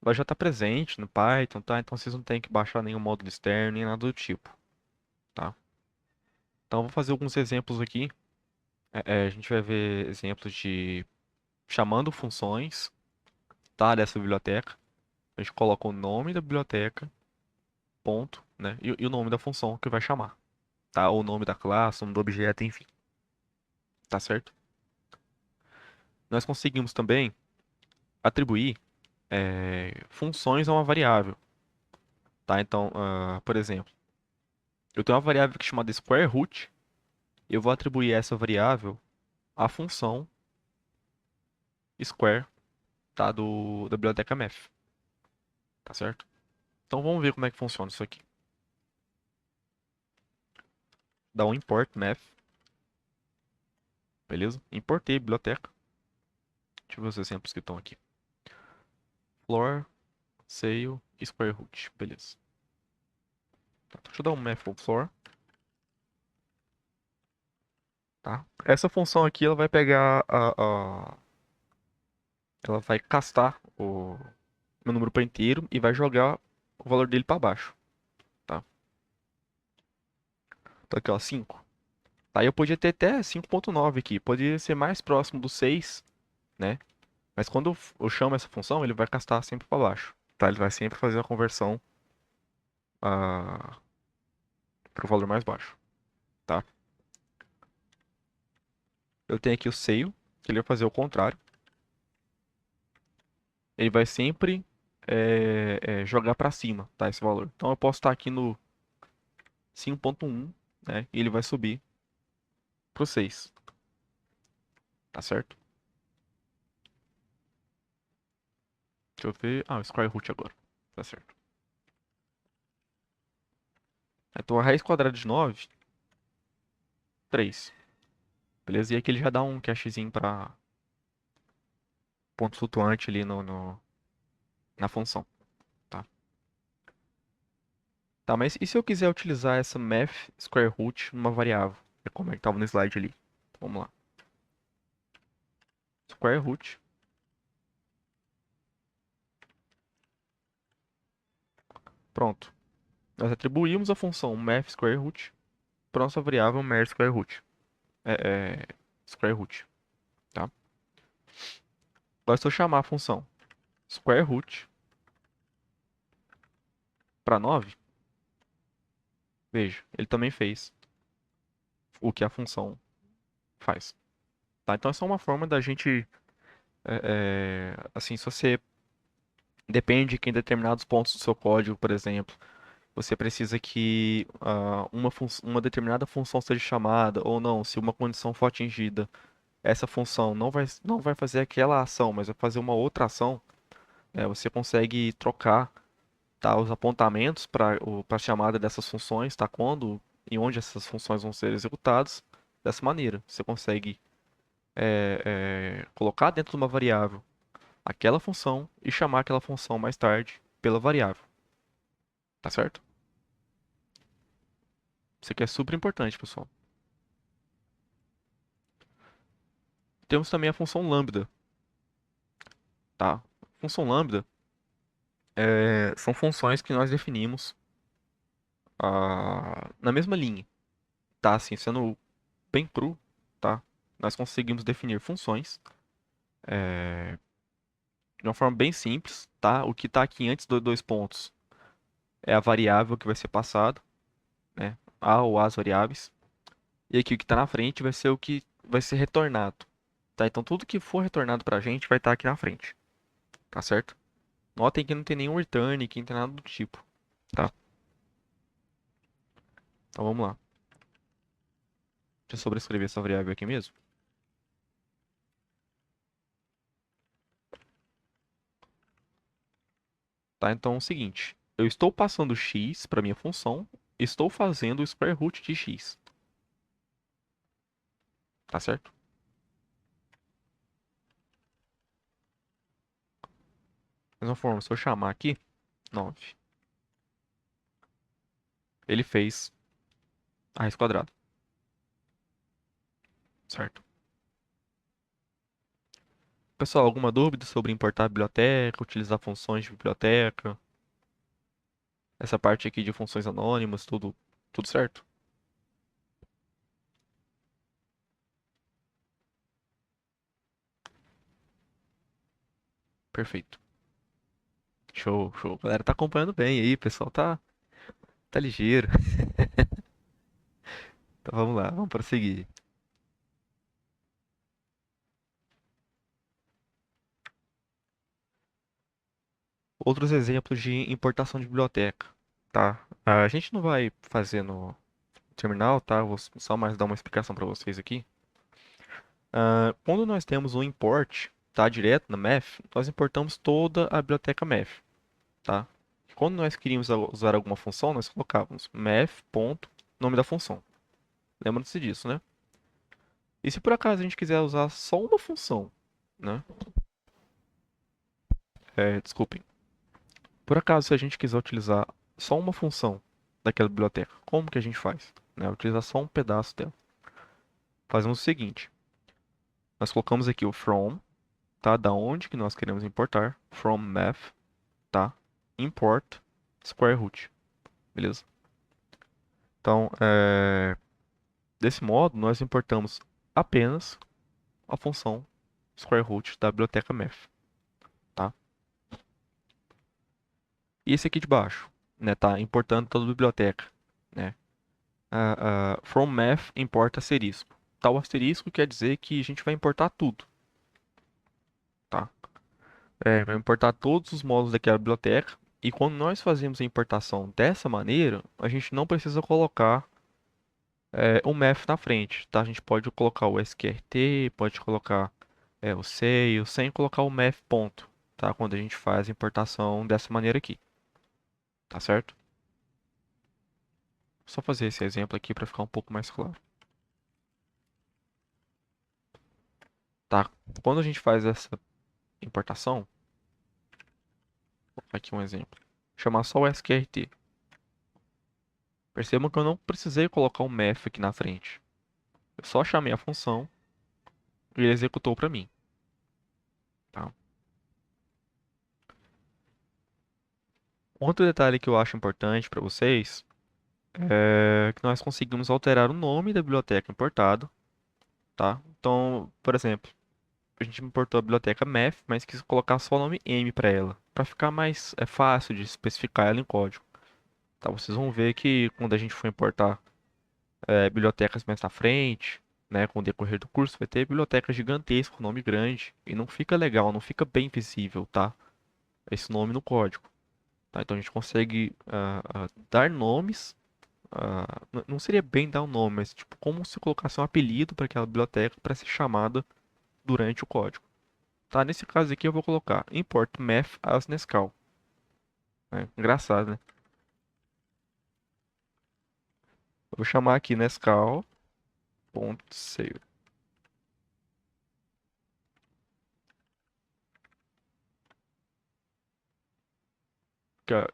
ela já está presente no Python, tá? Então vocês não têm que baixar nenhum módulo externo, nem nada do tipo, tá? Então eu vou fazer alguns exemplos aqui. A gente vai ver exemplos de chamando funções, tá? Dessa biblioteca. A gente coloca o nome da biblioteca, ponto, né? E o nome da função que vai chamar, tá? Ou o nome da classe, o nome do objeto, enfim, tá certo? Nós conseguimos também atribuir funções a uma variável, tá? Então, por exemplo, eu tenho uma variável que é chamada square root, e eu vou atribuir essa variável à função square, tá? Da biblioteca math, tá certo? Então vamos ver como é que funciona isso aqui. Dá um import math, beleza? Importei a biblioteca. Deixa eu ver os exemplos que estão aqui. Floor, sale, square root, beleza. Tá, deixa eu dar um math floor, tá? Essa função aqui, ela vai pegar ela vai castar o meu número para inteiro e vai jogar o valor dele para baixo, tá? Então aqui, ó, 5. Tá, eu podia ter até 5.9 aqui, poderia ser mais próximo do 6, né? Mas quando eu chamo essa função, ele vai castar sempre para baixo, tá? Ele vai sempre fazer a conversão para o valor mais baixo, tá? Eu tenho aqui o sale, que ele vai fazer o contrário. Ele vai sempre jogar para cima, tá? Esse valor. Então eu posso estar aqui no 5.1, né? E ele vai subir pro 6, tá certo? Deixa eu ver. Ah, o square root agora. Tá certo. Então a raiz quadrada de 9, 3. Beleza? E aqui ele já dá um cachezinho para ponto flutuante ali na função, tá? Tá, mas e se eu quiser utilizar essa math square root numa variável? É como é que tava no slide ali. Então, vamos lá. Square root. Pronto. Nós atribuímos a função math square root para nossa variável math square root. Square root, tá? Agora se eu chamar a função square root para 9, veja, ele também fez o que a função faz, tá? Então essa é uma forma da gente, assim, se você depende que em determinados pontos do seu código, por exemplo, você precisa que uma determinada função seja chamada ou não, se uma condição for atingida, essa função não vai fazer aquela ação, mas vai fazer uma outra ação, você consegue trocar, tá, os apontamentos para a chamada dessas funções, tá, quando e onde essas funções vão ser executadas dessa maneira. Você consegue colocar dentro de uma variável aquela função e chamar aquela função mais tarde pela variável, tá certo? Isso aqui é super importante, pessoal. Temos também a função lambda, tá? A função lambda são funções que nós definimos na mesma linha, tá? Assim, sendo bem cru, tá? Nós conseguimos definir funções de uma forma bem simples, tá? O que está aqui antes dos dois pontos é a variável que vai ser passada, né? A ou as variáveis. E aqui o que está na frente vai ser o que vai ser retornado, tá? Então tudo que for retornado para a gente vai estar aqui na frente, tá certo? Notem que não tem nenhum return, que não tem nada do tipo, tá? Então vamos lá. Deixa eu sobrescrever essa variável aqui mesmo. Tá? Então é o seguinte, eu estou passando x para minha função, estou fazendo o square root de x, tá certo? Da mesma forma, se eu chamar aqui 9, ele fez a raiz quadrada, certo? Pessoal, alguma dúvida sobre importar a biblioteca, utilizar funções de biblioteca? Essa parte aqui de funções anônimas, tudo certo? Perfeito. Show, show. A galera tá acompanhando bem aí, o pessoal tá ligeiro. Então vamos lá, vamos prosseguir. Outros exemplos de importação de biblioteca, tá? A gente não vai fazer no terminal, tá? Vou só mais dar uma explicação para vocês aqui. Quando nós temos um import, tá? Direto na Math, nós importamos toda a biblioteca Math, tá? Quando nós queríamos usar alguma função, nós colocávamos math. Nome da função. Lembra-se disso, né? E se por acaso a gente quiser usar só uma função, né? Desculpem. Por acaso, se a gente quiser utilizar só uma função daquela biblioteca, como que a gente faz? Né? Utilizar só um pedaço dela. Fazemos o seguinte: nós colocamos aqui o from, tá? Da onde que nós queremos importar, from math, tá? Import square root, beleza? Então, desse modo, nós importamos apenas a função square root da biblioteca math, tá? E esse aqui de baixo, né? Tá importando toda a biblioteca, né? From math importa asterisco. Tal asterisco quer dizer que a gente vai importar tudo, tá? Vai importar todos os módulos daquela biblioteca. E quando nós fazemos a importação dessa maneira, a gente não precisa colocar o math na frente, tá? A gente pode colocar o sqrt, pode colocar o seio, sem colocar o math ponto, tá? Quando a gente faz a importação dessa maneira aqui, tá certo? Só fazer esse exemplo aqui para ficar um pouco mais claro, tá? Quando a gente faz essa importação, aqui um exemplo. Chamar só o sqrt. Percebam que eu não precisei colocar um math aqui na frente. Eu só chamei a função e ele executou para mim, tá? Outro detalhe que eu acho importante para vocês é que nós conseguimos alterar o nome da biblioteca importada, tá? Então, por exemplo, a gente importou a biblioteca math, mas quis colocar só o nome m para ela, para ficar mais fácil de especificar ela em código. Tá? Vocês vão ver que quando a gente for importar bibliotecas mais na frente, né, com o decorrer do curso, vai ter biblioteca gigantesca, com nome grande, e não fica legal, não fica bem visível, tá? Esse nome no código, tá? Então a gente consegue dar nomes, não seria bem dar um nome, mas tipo, como se colocasse um apelido para aquela biblioteca para ser chamada durante o código, tá? Nesse caso aqui eu vou colocar import math as Nescau, né? Engraçado, né? Eu vou chamar aqui Nescau.save.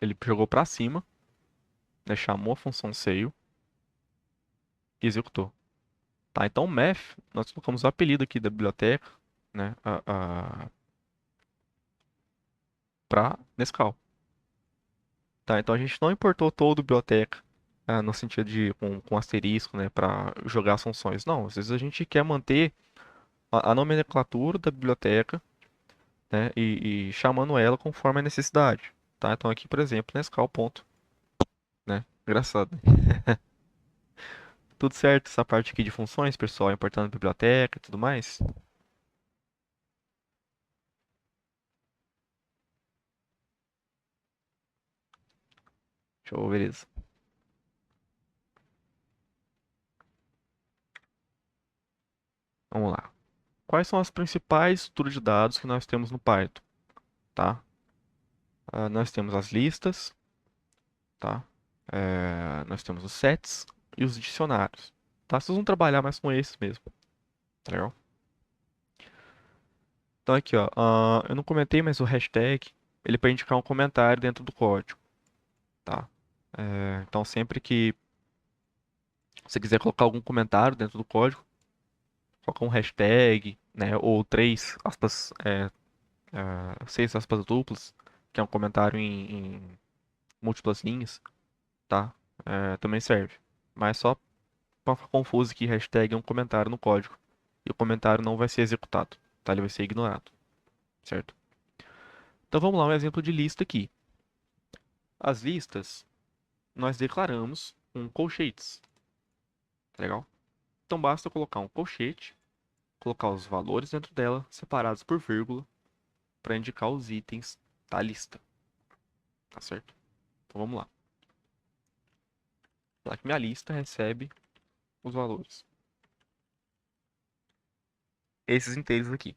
Ele jogou para cima, né? Chamou a função sale e executou. Tá, então math, nós colocamos o apelido aqui da biblioteca, né, para Nescau. Tá, então a gente não importou toda a biblioteca no sentido de com asterisco, né, para jogar as funções. Não, às vezes a gente quer manter a nomenclatura da biblioteca, né, e chamando ela conforme a necessidade. Tá, então aqui, por exemplo, Nescau ponto, né, engraçado, né? Tudo certo essa parte aqui de funções, pessoal, importando a biblioteca e tudo mais. Show, beleza. Vamos lá. Quais são as principais estruturas de dados que nós temos no Python, tá? Nós temos as listas, tá? Nós temos os sets e os dicionários, tá? Vocês vão trabalhar mais com esses mesmo, tá legal? Então aqui, ó, eu não comentei, mas o hashtag, ele é para indicar um comentário dentro do código, tá? Então sempre que você quiser colocar algum comentário dentro do código, coloca um hashtag, né? Ou três aspas, seis aspas duplas, que é um comentário em múltiplas linhas, tá? Também serve. Mas só para ficar confuso que hashtag é um comentário no código. E o comentário não vai ser executado, tá? Ele vai ser ignorado, certo? Então vamos lá, um exemplo de lista aqui. As listas, nós declaramos um colchetes, tá legal? Então basta colocar um colchete, colocar os valores dentro dela, separados por vírgula, para indicar os itens da lista, tá certo? Então vamos lá. Falar que minha lista recebe os valores. Esses inteiros aqui,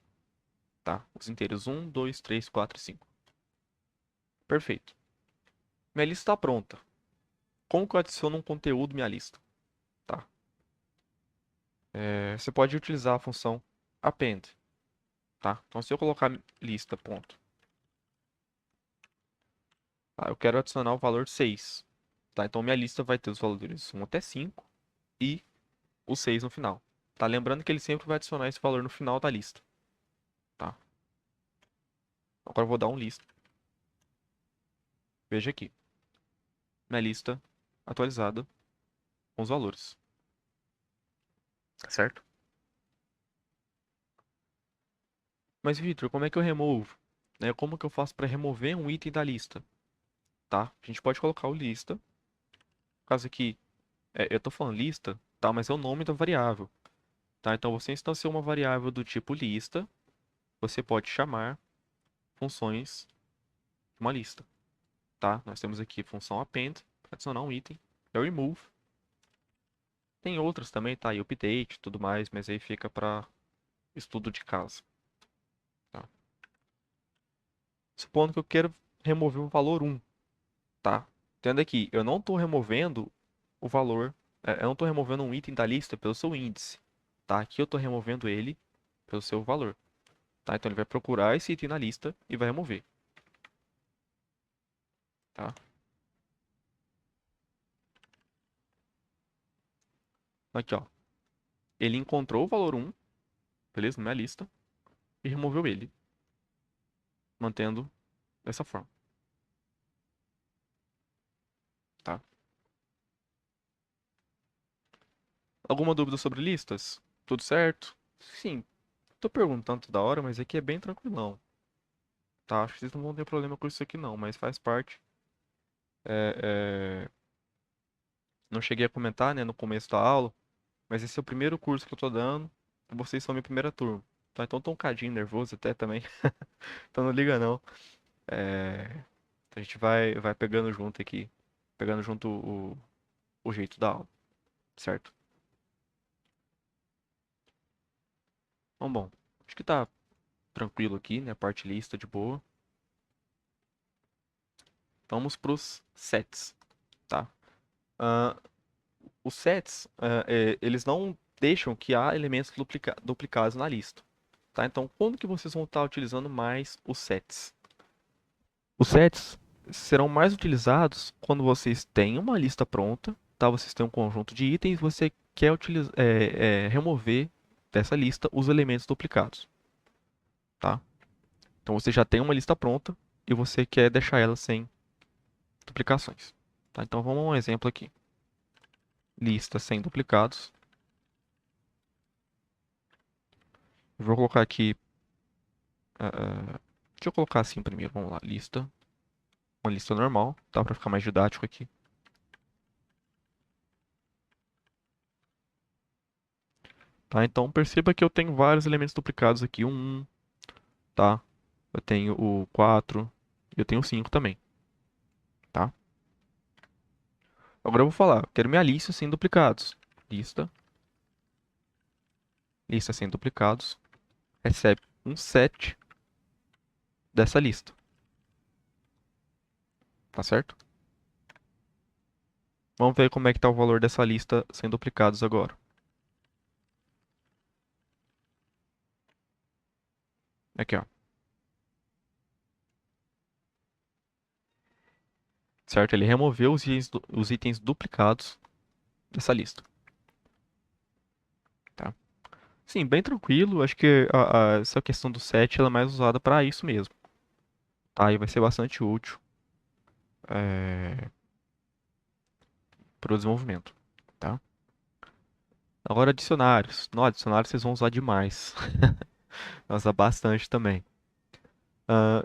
tá? Os inteiros 1, 2, 3, 4 e 5. Perfeito. Minha lista está pronta. Como que eu adiciono um conteúdo à minha lista? Tá? Você pode utilizar a função append, tá? Então se eu colocar lista, ponto. Tá, eu quero adicionar o valor 6. Tá? Então minha lista vai ter os valores 1 até 5 e o 6 no final. Tá? Lembrando que ele sempre vai adicionar esse valor no final da lista. Tá? Agora eu vou dar um lista. Veja aqui. Minha lista atualizada com os valores. Certo? Mas, Victor, como é que eu removo? Né? Como que eu faço para remover um item da lista? Tá? A gente pode colocar o lista. No caso aqui, eu estou falando lista, tá? Mas é o nome da variável. Tá? Então, você instanciou uma variável do tipo lista. Você pode chamar funções de uma lista. Tá? Nós temos aqui a função append para adicionar um item. É o remove. Tem outras também, tá? E update e tudo mais, mas aí fica para estudo de caso. Tá? Supondo que eu quero remover o valor 1, tá? Entenda aqui, eu não estou removendo o valor, eu não estou removendo um item da lista pelo seu índice, tá? Aqui eu estou removendo ele pelo seu valor, tá? Então ele vai procurar esse item na lista e vai remover, tá? Aqui, ó. Ele encontrou o valor 1, beleza? Na minha lista e removeu ele, mantendo dessa forma, tá? Alguma dúvida sobre listas? Tudo certo? Sim, tô perguntando toda hora, mas aqui é bem tranquilão, tá? Acho que vocês não vão ter problema com isso aqui não, mas faz parte. É, não cheguei a comentar, né, no começo da aula, mas esse é o primeiro curso que eu tô dando, e vocês são minha primeira turma, tá? Então tô um cadinho nervoso até também, então não liga não. É, a gente vai pegando junto aqui, pegando junto o jeito da aula, certo? Então, bom, acho que tá tranquilo aqui, né, a parte lista de boa. Vamos pros sets, tá? Ah, os sets, eles não deixam que há elementos duplicados na lista. Tá? Então, quando que vocês vão estar utilizando mais os sets? Os sets serão mais utilizados quando vocês têm uma lista pronta, tá? Vocês têm um conjunto de itens, você quer remover dessa lista os elementos duplicados, tá? Então você já tem uma lista pronta e você quer deixar ela sem duplicações, tá? Então vamos a um exemplo aqui. Lista sem duplicados. Eu vou colocar aqui, deixa eu colocar assim primeiro, vamos lá, lista, uma lista normal, tá? Para ficar mais didático aqui. Tá? Então perceba que eu tenho vários elementos duplicados aqui. O 1, tá? Eu tenho o 4 e eu tenho o 5 também, tá? Agora eu vou falar, eu quero minha lista sem duplicados. Lista, lista sem duplicados, recebe um set dessa lista, tá certo? Vamos ver como é que está o valor dessa lista sem duplicados agora. Aqui, ó. Certo? Ele removeu os itens duplicados dessa lista, tá? Sim, bem tranquilo. Acho que essa questão do set ela é mais usada para isso mesmo, tá? E vai ser bastante útil para o desenvolvimento, tá? Agora dicionários. No dicionário vocês vão usar demais. Vai usar bastante também.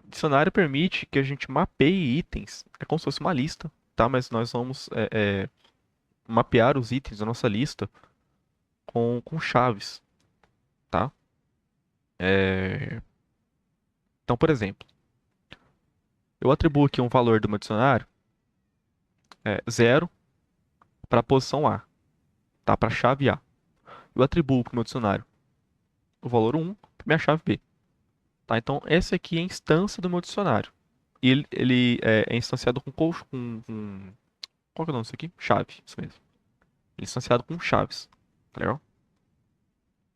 Dicionário permite que a gente mapeie itens. É como se fosse uma lista, tá? Mas nós vamos mapear os itens da nossa lista com chaves, tá? É, Então, por exemplo, eu atribuo aqui um valor do meu dicionário, 0 para a posição A, tá? Para a chave A. Eu atribuo para o meu dicionário o valor 1 para minha chave B, tá? Então, essa aqui é a instância do meu dicionário. E ele é instanciado qual que é o nome disso aqui? Chave, isso mesmo. Ele é instanciado com chaves, tá legal?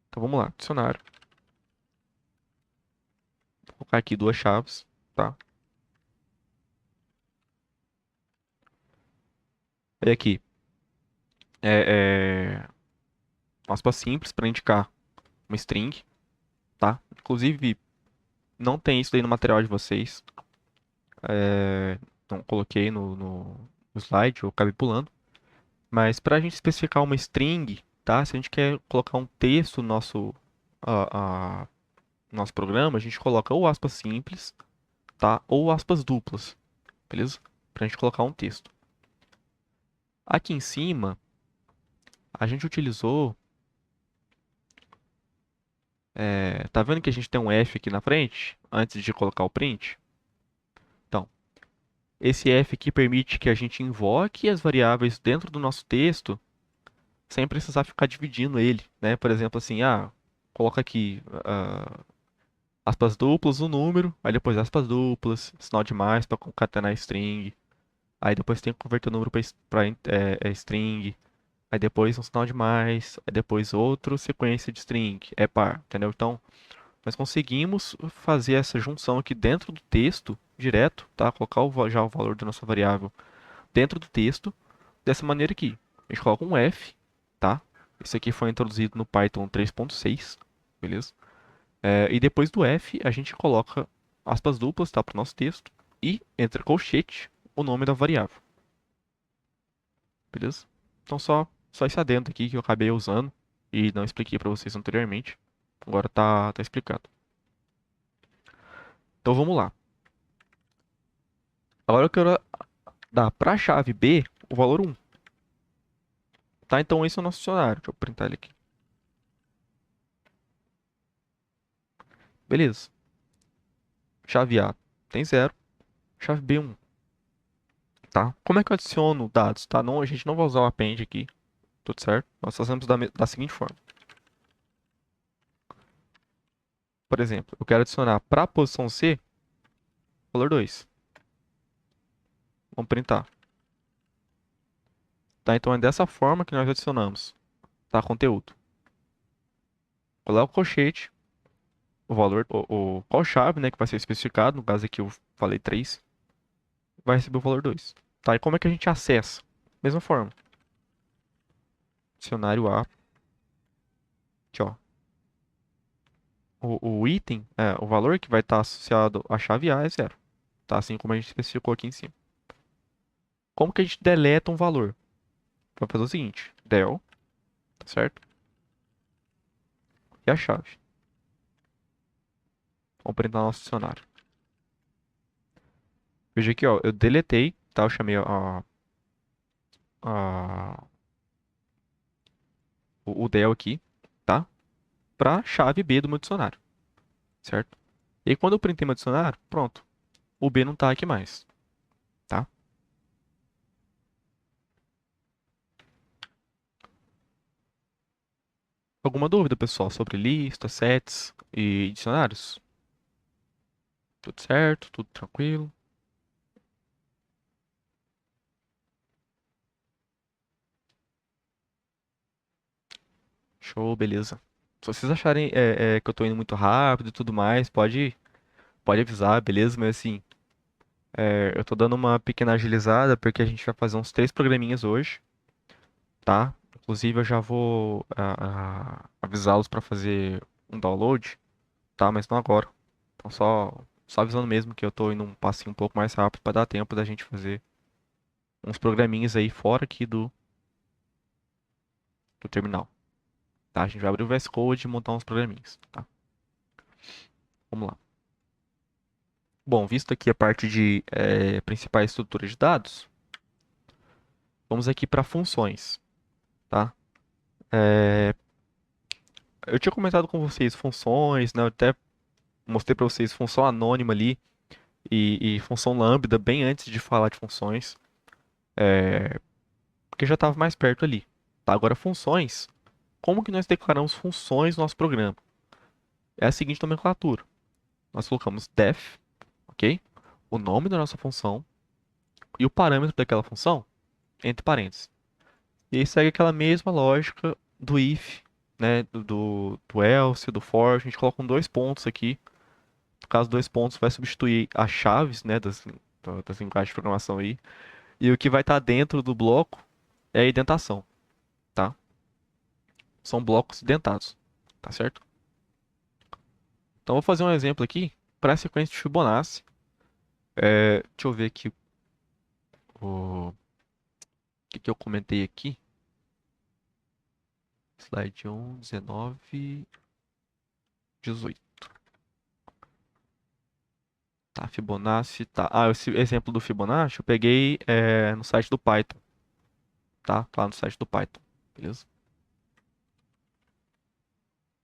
Então, vamos lá, dicionário. Vou colocar aqui duas chaves, tá? E aqui, é aspas simples para indicar uma string, tá? Inclusive, não tem isso daí no material de vocês. Não coloquei no slide, eu acabei pulando. Mas para a gente especificar uma string, tá? Se a gente quer colocar um texto no nosso programa, a gente coloca ou aspas simples, tá? Ou aspas duplas, beleza? Para a gente colocar um texto. Aqui em cima, a gente utilizou. Tá vendo que a gente tem um F aqui na frente, antes de colocar o print? Então, esse F aqui permite que a gente invoque as variáveis dentro do nosso texto sem precisar ficar dividindo ele, né? Por exemplo, assim, coloca aqui aspas duplas, o número, aí depois aspas duplas, sinal de mais para concatenar string, aí depois tem que converter o número para string, aí depois um sinal de mais, aí depois outra sequência de string, é par, entendeu? Então, nós conseguimos fazer essa junção aqui dentro do texto, direto, tá? Colocar já o valor da nossa variável dentro do texto, dessa maneira aqui. A gente coloca um F, tá? Isso aqui foi introduzido no Python 3.6, beleza? E depois do F, a gente coloca aspas duplas, tá? Para o nosso texto. E, entre colchete, o nome da variável, beleza? Então, só esse adendo aqui que eu acabei usando e não expliquei para vocês anteriormente. Agora tá explicado. Então, vamos lá. Agora eu quero dar para a chave B o valor 1. Tá? Então, esse é o nosso dicionário. Deixa eu printar ele aqui. Beleza. Chave A tem 0. Chave B 1. Tá? Como é que eu adiciono dados? Tá? Não, a gente não vai usar o append aqui. Tudo certo? Nós fazemos da seguinte forma. Por exemplo, eu quero adicionar para a posição C, valor 2. Vamos printar. Tá? Então é dessa forma que nós adicionamos. Tá? Conteúdo. Coloca o colchete, o valor, qual chave, né, que vai ser especificado. No caso aqui eu falei 3. Vai receber o valor 2. Tá? E como é que a gente acessa? Mesma forma. Dicionário A. Aqui, ó. O item, o valor que vai estar associado à chave A é 0. Tá? Assim como a gente especificou aqui em cima. Como que a gente deleta um valor? Vai fazer o seguinte. Del, tá certo? E a chave. Vamos printar nosso dicionário. Veja aqui, ó. Eu deletei, tá? Eu chamei a, o del aqui, tá? Pra chave B do meu dicionário, certo? E aí, quando eu printei meu dicionário, pronto. O B não tá aqui mais, tá? Alguma dúvida, pessoal, sobre listas, sets e dicionários? Tudo certo, tudo tranquilo. Show, beleza. Se vocês acharem que eu tô indo muito rápido e tudo mais, pode avisar, beleza? Mas assim, eu tô dando uma pequena agilizada porque a gente vai fazer uns 3 programinhas hoje, tá? Inclusive eu já vou avisá-los para fazer um download, tá? Mas não agora. Então só avisando mesmo que eu tô indo um passinho um pouco mais rápido para dar tempo da gente fazer uns programinhas aí fora aqui do terminal, tá? A gente vai abrir o VS Code e montar uns programinhas, tá? Vamos lá. Bom, visto aqui a parte de principais estruturas de dados, vamos aqui para funções, tá? É, eu tinha comentado com vocês funções, né? Eu até mostrei para vocês função anônima ali e função lambda bem antes de falar de funções, porque já estava mais perto ali. Tá? Agora, funções. Como que nós declaramos funções no nosso programa? É a seguinte nomenclatura. Nós colocamos def, ok? O nome da nossa função e o parâmetro daquela função entre parênteses. E aí segue aquela mesma lógica do if, né? Do else, do for. A gente coloca um dois pontos aqui. No caso, dois pontos vai substituir as chaves, né? Das linguagens de programação aí. E o que vai estar dentro do bloco é a indentação, tá? São blocos indentados, tá certo? Então, vou fazer um exemplo aqui para a sequência de Fibonacci. Deixa eu ver aqui o que eu comentei aqui. Slide 1, 19, 18. Tá, Fibonacci, tá. Ah, esse exemplo do Fibonacci eu peguei no site do Python, tá? Lá no site do Python, beleza?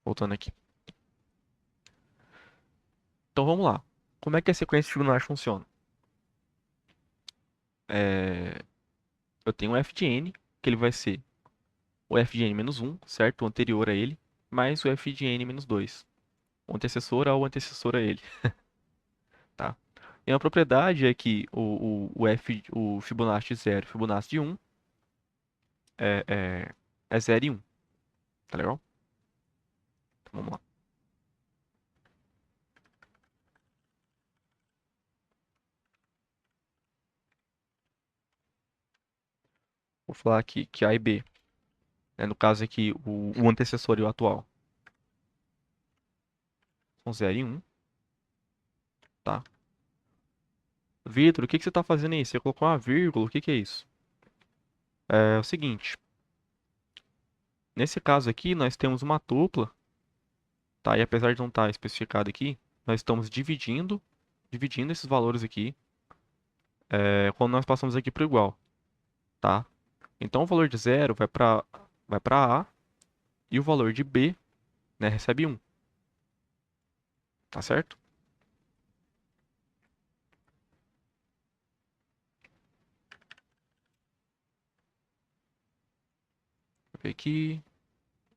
Voltando aqui. Então vamos lá. Como é que a sequência de Fibonacci funciona? É, eu tenho um f de n, que ele vai ser o f de n menos 1, certo? O anterior a ele, mais o f de n menos 2. O antecessor ao antecessor a ele, tá? E uma propriedade é que o Fibonacci de 0 e o Fibonacci de 1 é, é 0 e 1, tá legal? Então vamos lá. Vou falar aqui que A e B, né, no caso aqui o antecessor e o atual, são 0 e 1, tá? Vitor, o que que você está fazendo aí? Você colocou uma vírgula, o que que é isso? É o seguinte, nesse caso aqui nós temos uma tupla, tá? E apesar de não estar especificado aqui, nós estamos dividindo esses valores aqui, quando nós passamos aqui para o igual, tá? Então o valor de 0 vai para A e o valor de B, né, recebe 1, tá certo? Vou ver aqui,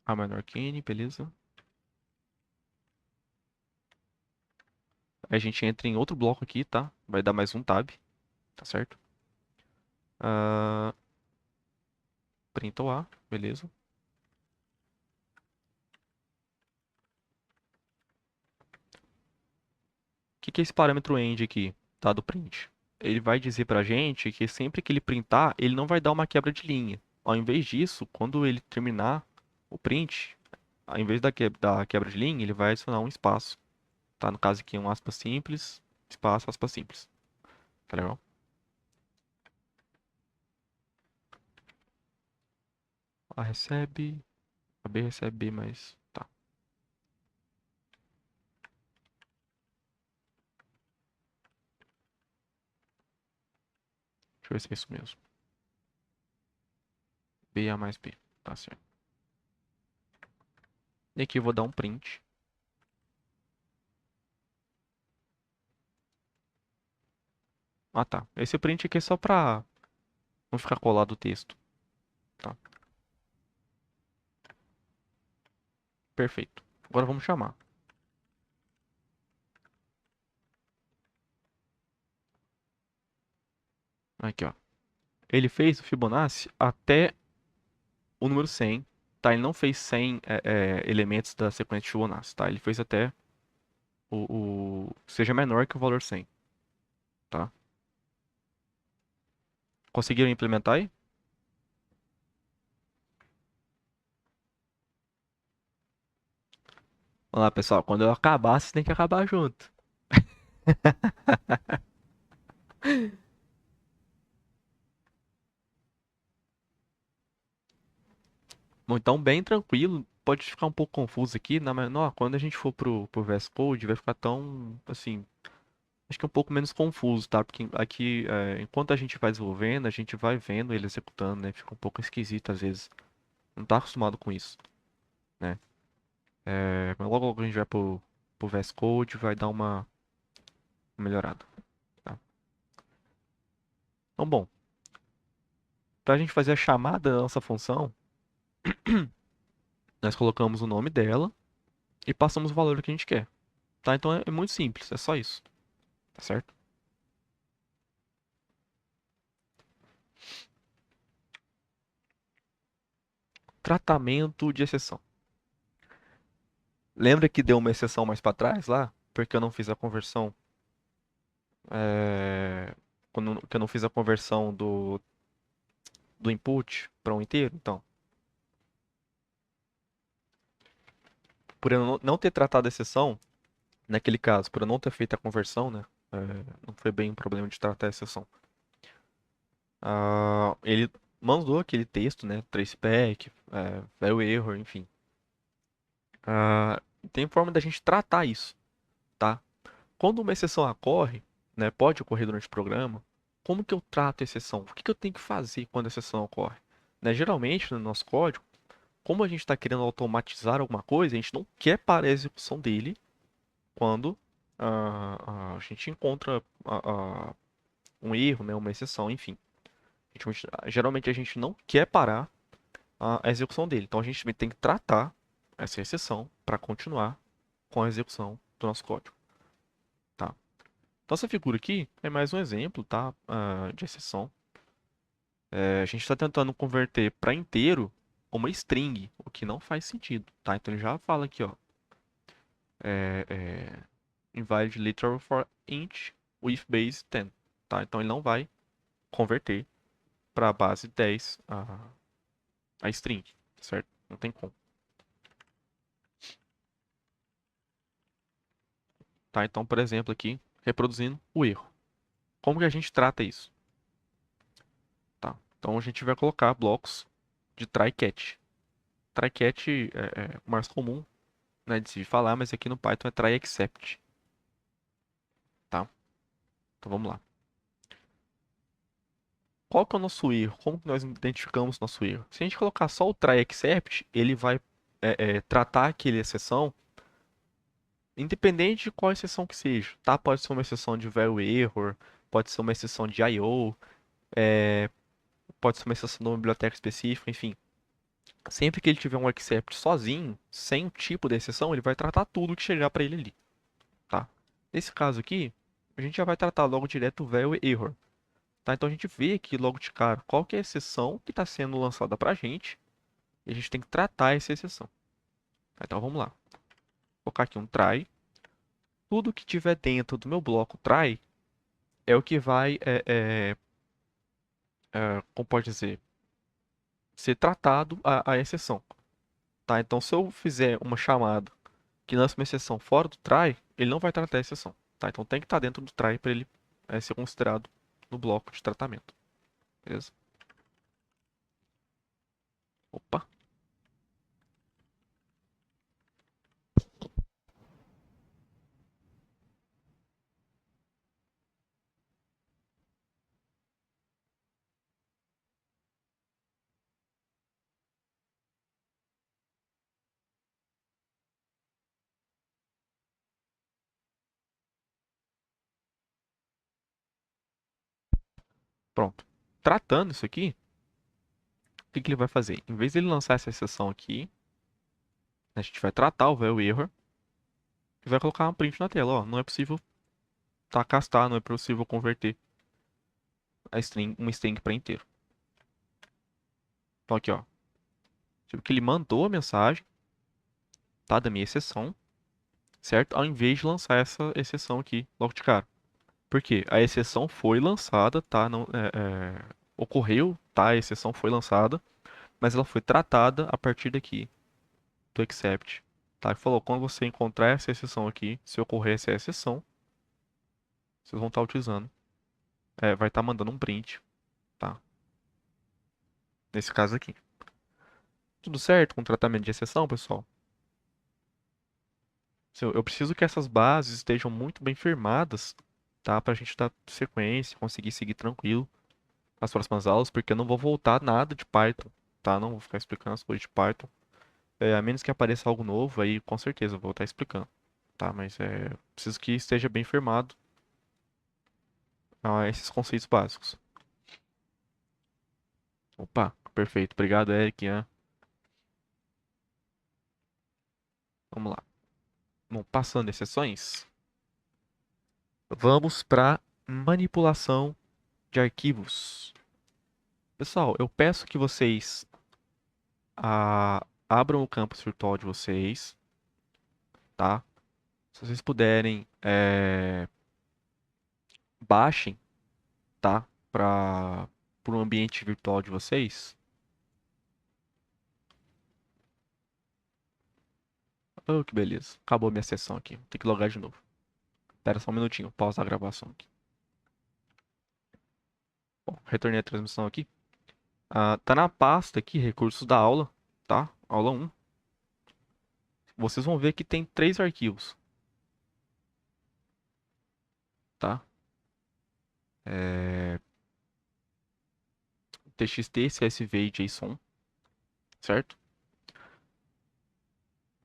A menor que N, beleza? Aí a gente entra em outro bloco aqui, tá? Vai dar mais um tab, tá certo? Ah, printa o A, beleza? O que que é esse parâmetro end aqui, tá? Do print. Ele vai dizer pra gente que sempre que ele printar, ele não vai dar uma quebra de linha. Ao invés disso, quando ele terminar o print, ao invés da quebra de linha, ele vai adicionar um espaço, tá? No caso aqui, um aspas simples, espaço, aspas simples. Tá legal? A recebe, a B recebe B, mas tá. Deixa eu ver se é isso mesmo. B a mais B, tá certo. E aqui eu vou dar um print. Ah, tá. Esse print aqui é só pra não ficar colado o texto, tá? Perfeito. Agora vamos chamar. Aqui, ó. Ele fez o Fibonacci até o número 100, tá? Ele não fez 100 elementos da sequência de Fibonacci, tá? Ele fez até seja menor que o valor 100, tá? Conseguiram implementar aí? Vamos lá, pessoal. Quando eu acabar, vocês têm que acabar junto. Bom, então, bem tranquilo. Pode ficar um pouco confuso aqui, quando a gente for pro VS Code, vai ficar tão, assim, acho que é um pouco menos confuso, tá? Porque aqui, enquanto a gente vai desenvolvendo, a gente vai vendo ele executando, né? Fica um pouco esquisito às vezes. Não tá acostumado com isso, né? Mas logo logo a gente vai pro VS Code, vai dar uma melhorada, tá? Então, bom, pra gente fazer a chamada da nossa função, nós colocamos o nome dela e passamos o valor que a gente quer, tá? Então é muito simples, é só isso, tá certo? Tratamento de exceção. Lembra que deu uma exceção mais para trás lá? Porque eu não fiz a conversão. Que eu não fiz a conversão do input para um inteiro? Então, por eu não ter tratado a exceção, naquele caso, por eu não ter feito a conversão, né? Não foi bem um problema de tratar a exceção. Ele mandou aquele texto, né? Traceback, value error, enfim. Tem forma da gente tratar isso, tá? Quando uma exceção ocorre, né, pode ocorrer durante o programa, como que eu trato a exceção? O que que eu tenho que fazer quando a exceção ocorre? Né, geralmente, no nosso código, como a gente está querendo automatizar alguma coisa, a gente não quer parar a execução dele quando a gente encontra um erro, né, uma exceção, enfim. Geralmente a gente não quer parar a execução dele. Então a gente tem que tratar essa exceção para continuar com a execução do nosso código, tá? Então essa figura aqui é mais um exemplo, tá? De exceção. A gente está tentando converter para inteiro uma string, o que não faz sentido, tá? Então ele já fala aqui, ó, é, é, invalid literal for int with base 10, tá? Então ele não vai converter para a base 10 a string, certo? Não tem como. Tá? Então, por exemplo, aqui, reproduzindo o erro. Como que a gente trata isso? Tá? Então a gente vai colocar blocos de try catch. Try catch é o mais comum, né, de se falar, mas aqui no Python é try except, tá? Então vamos lá. Qual que é o nosso erro? Como que nós identificamos nosso erro? Se a gente colocar só o try except, ele vai tratar aquela exceção, independente de qual exceção que seja, tá? Pode ser uma exceção de value error, pode ser uma exceção de I/O, pode ser uma exceção de uma biblioteca específica, enfim. Sempre que ele tiver um except sozinho, sem o tipo de exceção, ele vai tratar tudo que chegar para ele ali, tá? Nesse caso aqui, a gente já vai tratar logo direto o value error, tá? Então a gente vê aqui logo de cara qual que é a exceção que está sendo lançada para a gente e a gente tem que tratar essa exceção. Então vamos lá. Vou colocar aqui um try. Tudo que tiver dentro do meu bloco try é o que vai, como pode dizer, ser tratado a exceção, tá? Então se eu fizer uma chamada que lança uma exceção fora do try, ele não vai tratar a exceção, tá? Então tem que estar dentro do try para ele ser considerado no bloco de tratamento, beleza? Opa, pronto. Tratando isso aqui, o que que ele vai fazer? Em vez de ele lançar essa exceção aqui, a gente vai tratar o value error e vai colocar um print na tela, ó, não é possível castar, não é possível converter uma string para inteiro. Então aqui, ó, tipo que ele mandou a mensagem, tá, da minha exceção, certo? Ao invés de lançar essa exceção aqui logo de cara. Por quê? A exceção foi lançada, tá? Não, ocorreu, tá? A exceção foi lançada, mas ela foi tratada a partir daqui, do except. Tá? Que falou, quando você encontrar essa exceção aqui, se ocorrer essa exceção, vocês vão estar utilizando. Vai estar mandando um print, tá? Nesse caso aqui. Tudo certo com o tratamento de exceção, pessoal? Eu preciso que essas bases estejam muito bem firmadas, tá? Pra gente dar sequência, conseguir seguir tranquilo as próximas aulas, porque eu não vou voltar nada de Python, tá? Não vou ficar explicando as coisas de Python. A menos que apareça algo novo, aí com certeza eu vou estar explicando, tá? Mas preciso que esteja bem firmado esses conceitos básicos. Opa, perfeito. Obrigado, Eric, Ian. Vamos lá. Bom, passando exceções, vamos para manipulação de arquivos. Pessoal, eu peço que vocês abram o campus virtual de vocês, tá? Se vocês puderem, baixem, tá? Para o ambiente virtual de vocês. Oh, que beleza. Acabou minha sessão aqui. Tem que logar de novo. Espera só um minutinho. Pausa a gravação aqui. Bom, retornei a transmissão aqui. Tá na pasta aqui, recursos da aula, tá? Aula 1. Vocês vão ver que tem 3 arquivos, tá? TXT, CSV e JSON, certo?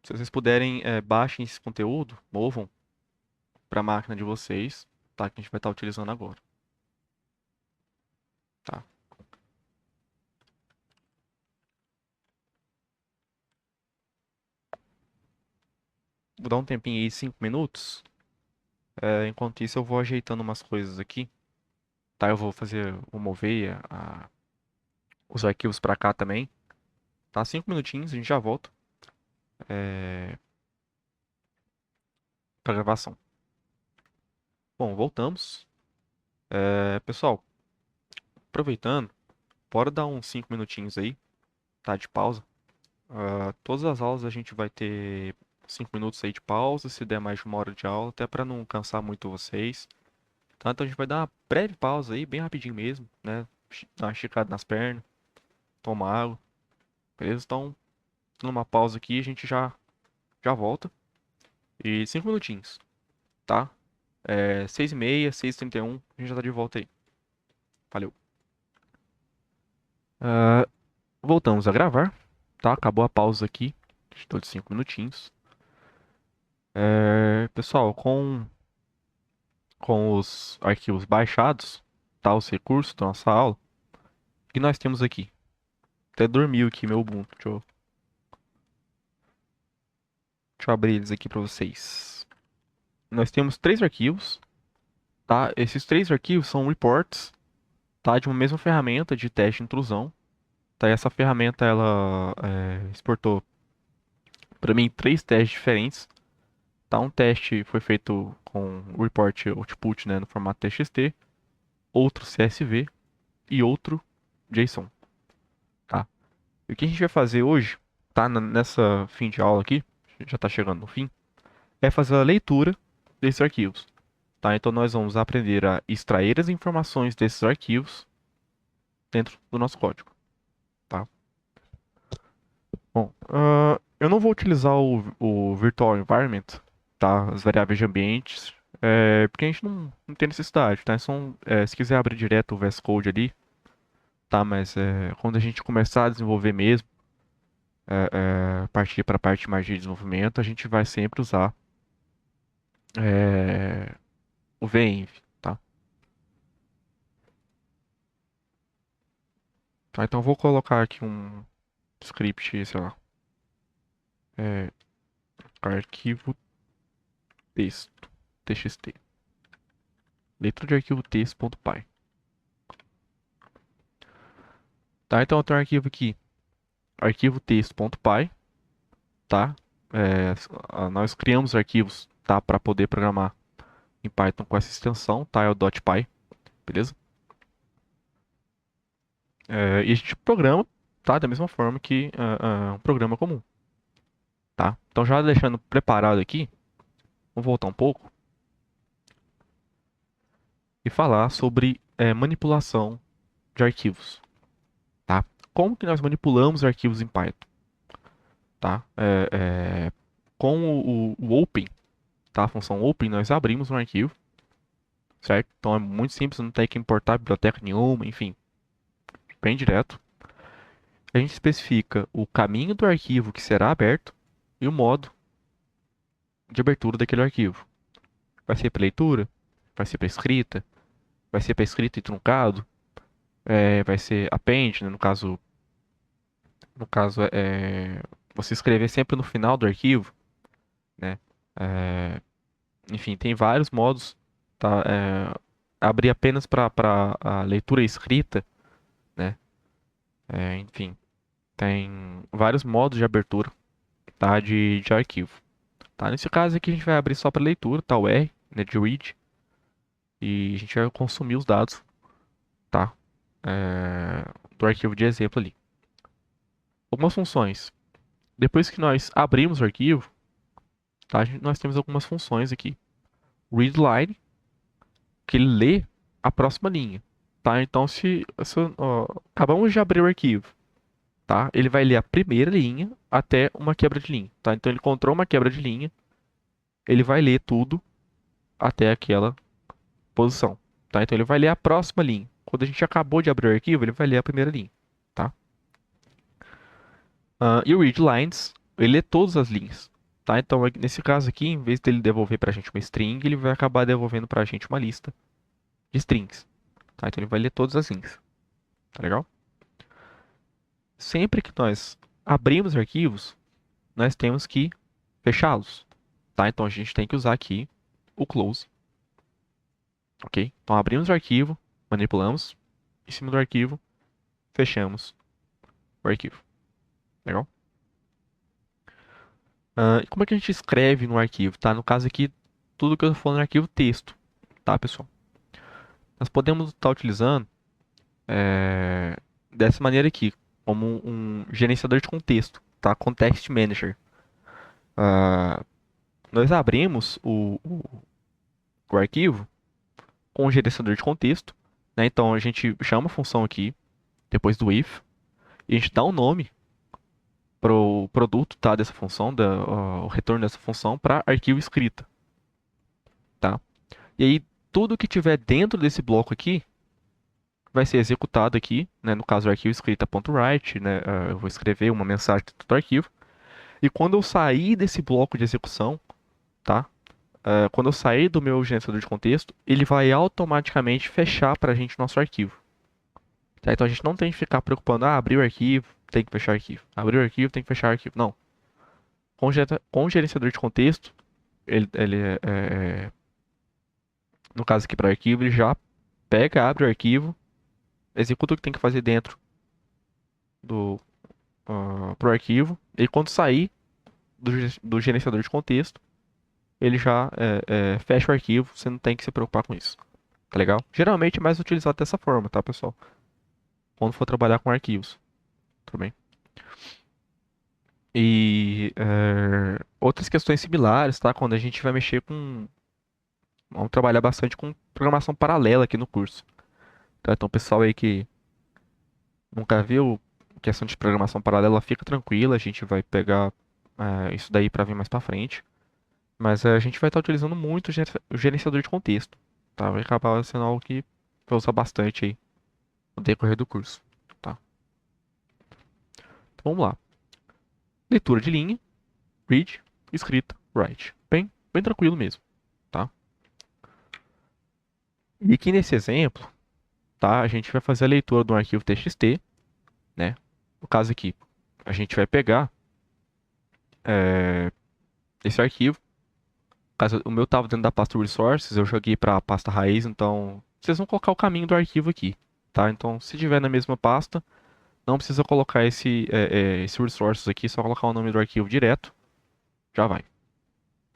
Se vocês puderem, baixem esse conteúdo, movam para a máquina de vocês, tá? Que a gente vai estar utilizando agora, tá? Vou dar um tempinho aí, 5 minutos. Enquanto isso, eu vou ajeitando umas coisas aqui, tá? Eu vou mover os arquivos para cá também, tá? 5 minutinhos, a gente já volta para gravação. Bom, voltamos. Pessoal, aproveitando, bora dar uns 5 minutinhos aí, tá? De pausa. Todas as aulas a gente vai ter 5 minutos aí de pausa, se der mais de 1 hora de aula, até para não cansar muito vocês. Tá? Então a gente vai dar uma breve pausa aí, bem rapidinho mesmo, né? Dar uma esticada nas pernas, tomar água, beleza? Então, numa pausa aqui, a gente já volta. E 5 minutinhos, tá? 6h30, 6h31, a gente já tá de volta aí. Valeu. Ah, voltamos a gravar, tá? Acabou a pausa aqui, estou de 5 minutinhos. Pessoal, com os arquivos baixados, tá? Os recursos da nossa aula, o que nós temos aqui? Até dormiu aqui meu Ubuntu. Deixa eu abrir eles aqui para vocês. Nós temos 3 arquivos, tá? Esses 3 arquivos são reports, tá? De uma mesma ferramenta de teste de intrusão, tá? E essa ferramenta ela exportou para mim 3 testes diferentes, tá? Um teste foi feito com o report output, né, no formato TXT, outro CSV e outro JSON, tá? E o que a gente vai fazer hoje, tá? Nessa fim de aula aqui, já está chegando no fim, é fazer a leitura desses arquivos, tá? Então nós vamos aprender a extrair as informações desses arquivos dentro do nosso código, tá? Bom, eu não vou utilizar o virtual environment, tá? As variáveis de ambientes, porque a gente não tem necessidade, tá? Se quiser abrir direto o VS Code ali, tá? Mas quando a gente começar a desenvolver mesmo, partir para a parte mais de desenvolvimento, a gente vai sempre usar o venv, tá? Tá, então eu vou colocar aqui um script, sei lá, é, arquivo texto, txt, leitura de arquivo texto.py. Tá, então eu tenho um arquivo aqui, arquivo texto.py, tá? Nós criamos arquivos, tá, para poder programar em Python com essa extensão, tá? É o .py, beleza? E a gente programa, tá? Da mesma forma que um programa comum, tá? Então já deixando preparado aqui, vou voltar um pouco e falar sobre manipulação de arquivos, tá? Como que nós manipulamos arquivos em Python, tá? Com o open, tá? A função open, nós abrimos um arquivo, certo? Então é muito simples, não tem que importar biblioteca nenhuma, enfim, bem direto. A gente especifica o caminho do arquivo que será aberto e o modo de abertura daquele arquivo. Vai ser para leitura, vai ser para escrita, vai ser para escrita e truncado, vai ser append, né, no caso você escrever sempre no final do arquivo, né? É, enfim, tem vários modos, tá? Abrir apenas para a leitura e escrita, né? Enfim, tem vários modos de abertura, tá? De arquivo. Tá? Nesse caso aqui a gente vai abrir só para leitura, tá? O R, né? De read, e a gente vai consumir os dados, tá? Do arquivo de exemplo ali. Algumas funções. Depois que nós abrimos o arquivo, tá? Nós temos algumas funções aqui. Readline, que ele lê a próxima linha, tá? Então, ó, acabamos de abrir o arquivo, tá? Ele vai ler a primeira linha até uma quebra de linha, tá? Então, ele encontrou uma quebra de linha, ele vai ler tudo até aquela posição, tá? Então, ele vai ler a próxima linha. Quando a gente acabou de abrir o arquivo, ele vai ler a primeira linha, tá? E o readlines, ele lê todas as linhas, tá? Então, nesse caso aqui, em vez dele devolver pra gente uma string, ele vai acabar devolvendo pra gente uma lista de strings, tá? Então, ele vai ler todas as linhas, tá legal? Sempre que nós abrimos arquivos, nós temos que fechá-los, tá? Então, a gente tem que usar aqui o close, ok? Então, abrimos o arquivo, manipulamos em cima do arquivo, fechamos o arquivo, legal? E como é que a gente escreve no arquivo, tá? No caso aqui, tudo que eu tô falando é arquivo texto, tá, pessoal? Nós podemos estar utilizando dessa maneira aqui, como um gerenciador de contexto, tá? Context Manager. Ah, nós abrimos o arquivo com o gerenciador de contexto, né? Então a gente chama a função aqui, depois do if, e a gente dá um nome pro produto, tá? Dessa função, o retorno dessa função para arquivo escrita, tá? E aí tudo que tiver dentro desse bloco aqui vai ser executado aqui, né? No caso, o arquivo escrita.write, né? Eu vou escrever uma mensagem dentro do arquivo. E quando eu sair desse bloco de execução, tá? Quando eu sair do meu gerenciador de contexto, ele vai automaticamente fechar para a gente o nosso arquivo. Tá? Então a gente não tem que ficar preocupando, abrir o arquivo, tem que fechar o arquivo. Abrir o arquivo, tem que fechar o arquivo. Não. Com o gerenciador de contexto, ele no caso aqui para o arquivo, ele já pega, abre o arquivo, executa o que tem que fazer dentro do pro arquivo. E quando sair do gerenciador de contexto, ele já fecha o arquivo, você não tem que se preocupar com isso. Tá legal? Geralmente é mais utilizado dessa forma, tá, pessoal? Quando for trabalhar com arquivos. Tudo bem? E outras questões similares, tá? Quando a gente vai mexer com. Vamos trabalhar bastante com programação paralela aqui no curso. Tá? Então, o pessoal aí que nunca viu questão de programação paralela, fica tranquila, a gente vai pegar isso daí para ver mais para frente. Mas a gente vai estar utilizando muito o gerenciador de contexto, tá? Vai acabar sendo algo que vai usar bastante aí no decorrer do curso, tá? Então vamos lá. Leitura de linha, read, escrita, write. Bem tranquilo mesmo, tá? E aqui nesse exemplo, tá? A gente vai fazer a leitura de um arquivo TXT, né? No caso aqui, a gente vai pegar esse arquivo. Caso o meu estava dentro da pasta resources, eu joguei para a pasta raiz, então vocês vão colocar o caminho do arquivo aqui, tá? Então, se tiver na mesma pasta, não precisa colocar esse resources aqui, só colocar o nome do arquivo direto, já vai,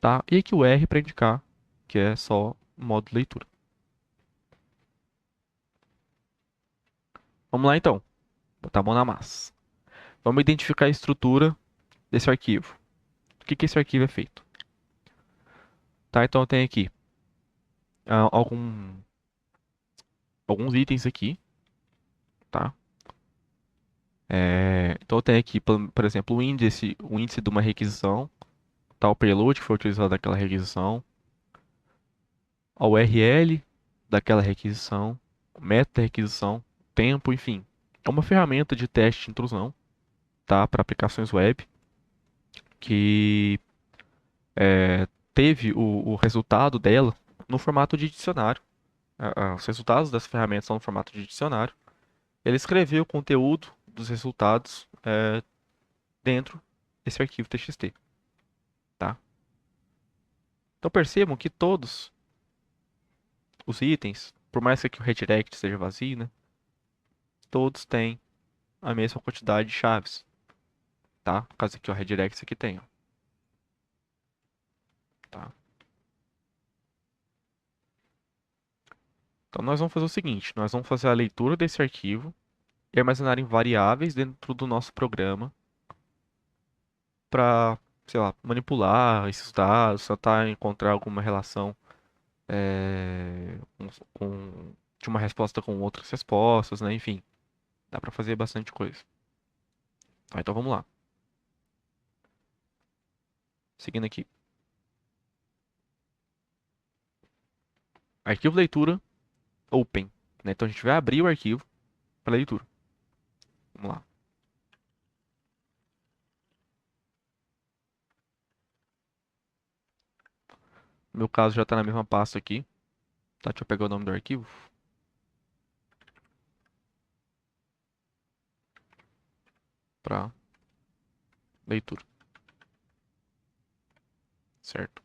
tá? E aqui o R para indicar que é só modo de leitura. Vamos lá então, botar a mão na massa. Vamos identificar a estrutura desse arquivo. O que que esse arquivo é feito? Tá? Então eu tenho aqui ah, algum, alguns itens aqui, tá? Então eu tenho aqui, por exemplo, o índice de uma requisição, tá? O payload que foi utilizado naquela requisição, a URL, daquela requisição, o método da requisição, tempo, enfim. É uma ferramenta de teste de intrusão, tá? Para aplicações web que teve o resultado dela no formato de dicionário. Os resultados das ferramentas são no formato de dicionário. Ele escreveu o conteúdo dos resultados dentro desse arquivo TXT, tá? Então percebam que todos os itens, por mais que aqui o redirect seja vazio, né? Todos têm a mesma quantidade de chaves, tá? No caso aqui, o redirect aqui tem, ó, tá? Então nós vamos fazer o seguinte, nós vamos fazer a leitura desse arquivo e armazenar em variáveis dentro do nosso programa para, sei lá, manipular esses dados, tentar encontrar alguma relação de uma resposta com outras respostas, né? Enfim, dá para fazer bastante coisa. Tá, então vamos lá. Seguindo aqui. Arquivo leitura open, né? Então a gente vai abrir o arquivo para leitura. Vamos lá. No meu caso já está na mesma pasta aqui. Tá, deixa eu pegar o nome do arquivo para leitura, certo?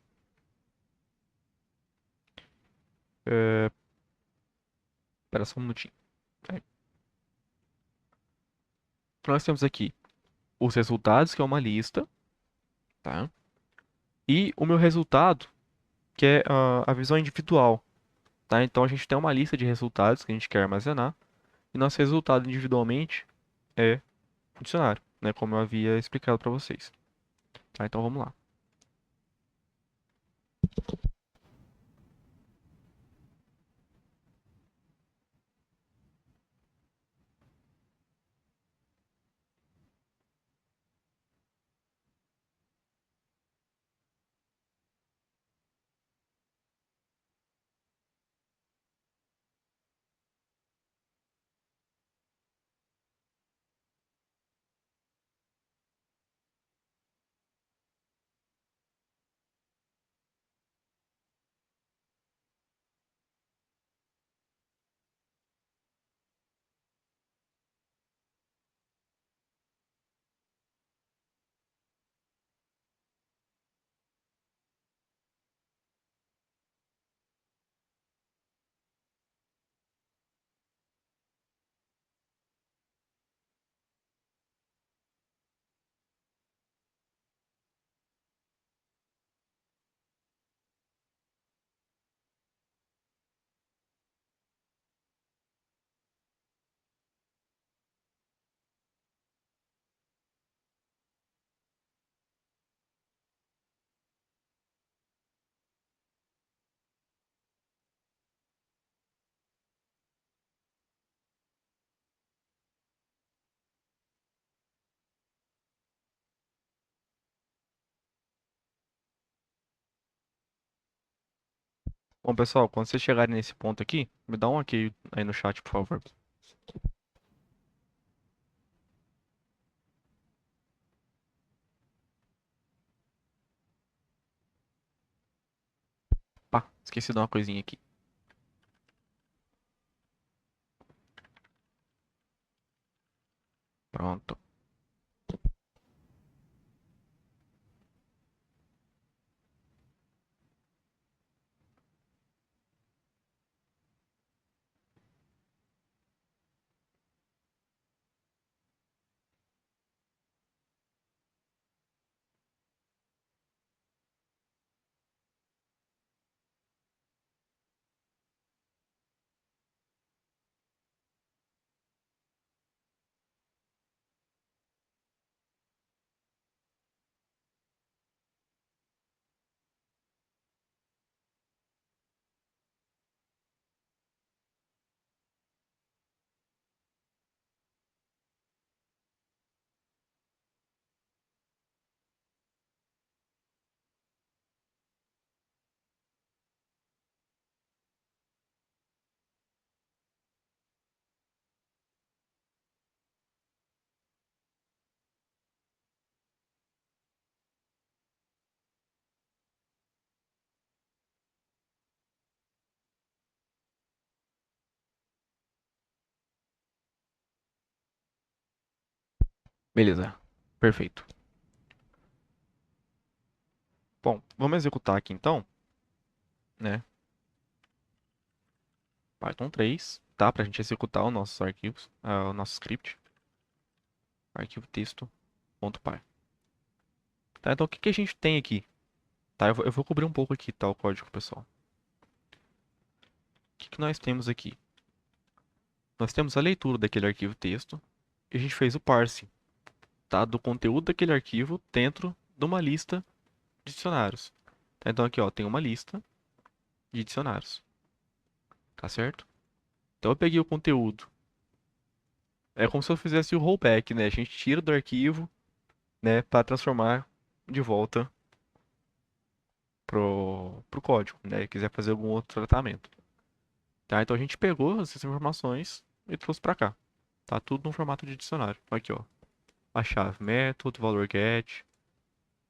Espera só um minutinho. Aí. Então nós temos aqui os resultados, que é uma lista, tá? E o meu resultado, que é a visão individual, tá? Então a gente tem uma lista de resultados que a gente quer armazenar e nosso resultado individualmente é o dicionário, né? Como eu havia explicado para vocês. Tá? Então vamos lá. Bom, pessoal, quando vocês chegarem nesse ponto aqui, me dá um ok aí no chat, por favor. Pá, esqueci de dar uma coisinha aqui. Pronto. Beleza. Perfeito. Bom, vamos executar aqui então, né? Python 3, tá? Pra gente executar os nossos arquivos, o nosso script, arquivo texto.py. Tá? Então o que que a gente tem aqui? Tá? Eu vou cobrir um pouco aqui, tá? O código, pessoal. O que que nós temos aqui? Nós temos a leitura daquele arquivo texto e a gente fez o parsing, tá? Do conteúdo daquele arquivo dentro de uma lista de dicionários. Tá? Então aqui, ó, tem uma lista de dicionários, tá certo? Então eu peguei o conteúdo. É como se eu fizesse o rollback, né? A gente tira do arquivo, né, para transformar de volta pro código, né? Quiser fazer algum outro tratamento. Tá? Então a gente pegou essas informações e trouxe para cá. Tá tudo no formato de dicionário. Aqui, ó. A chave método, valor get,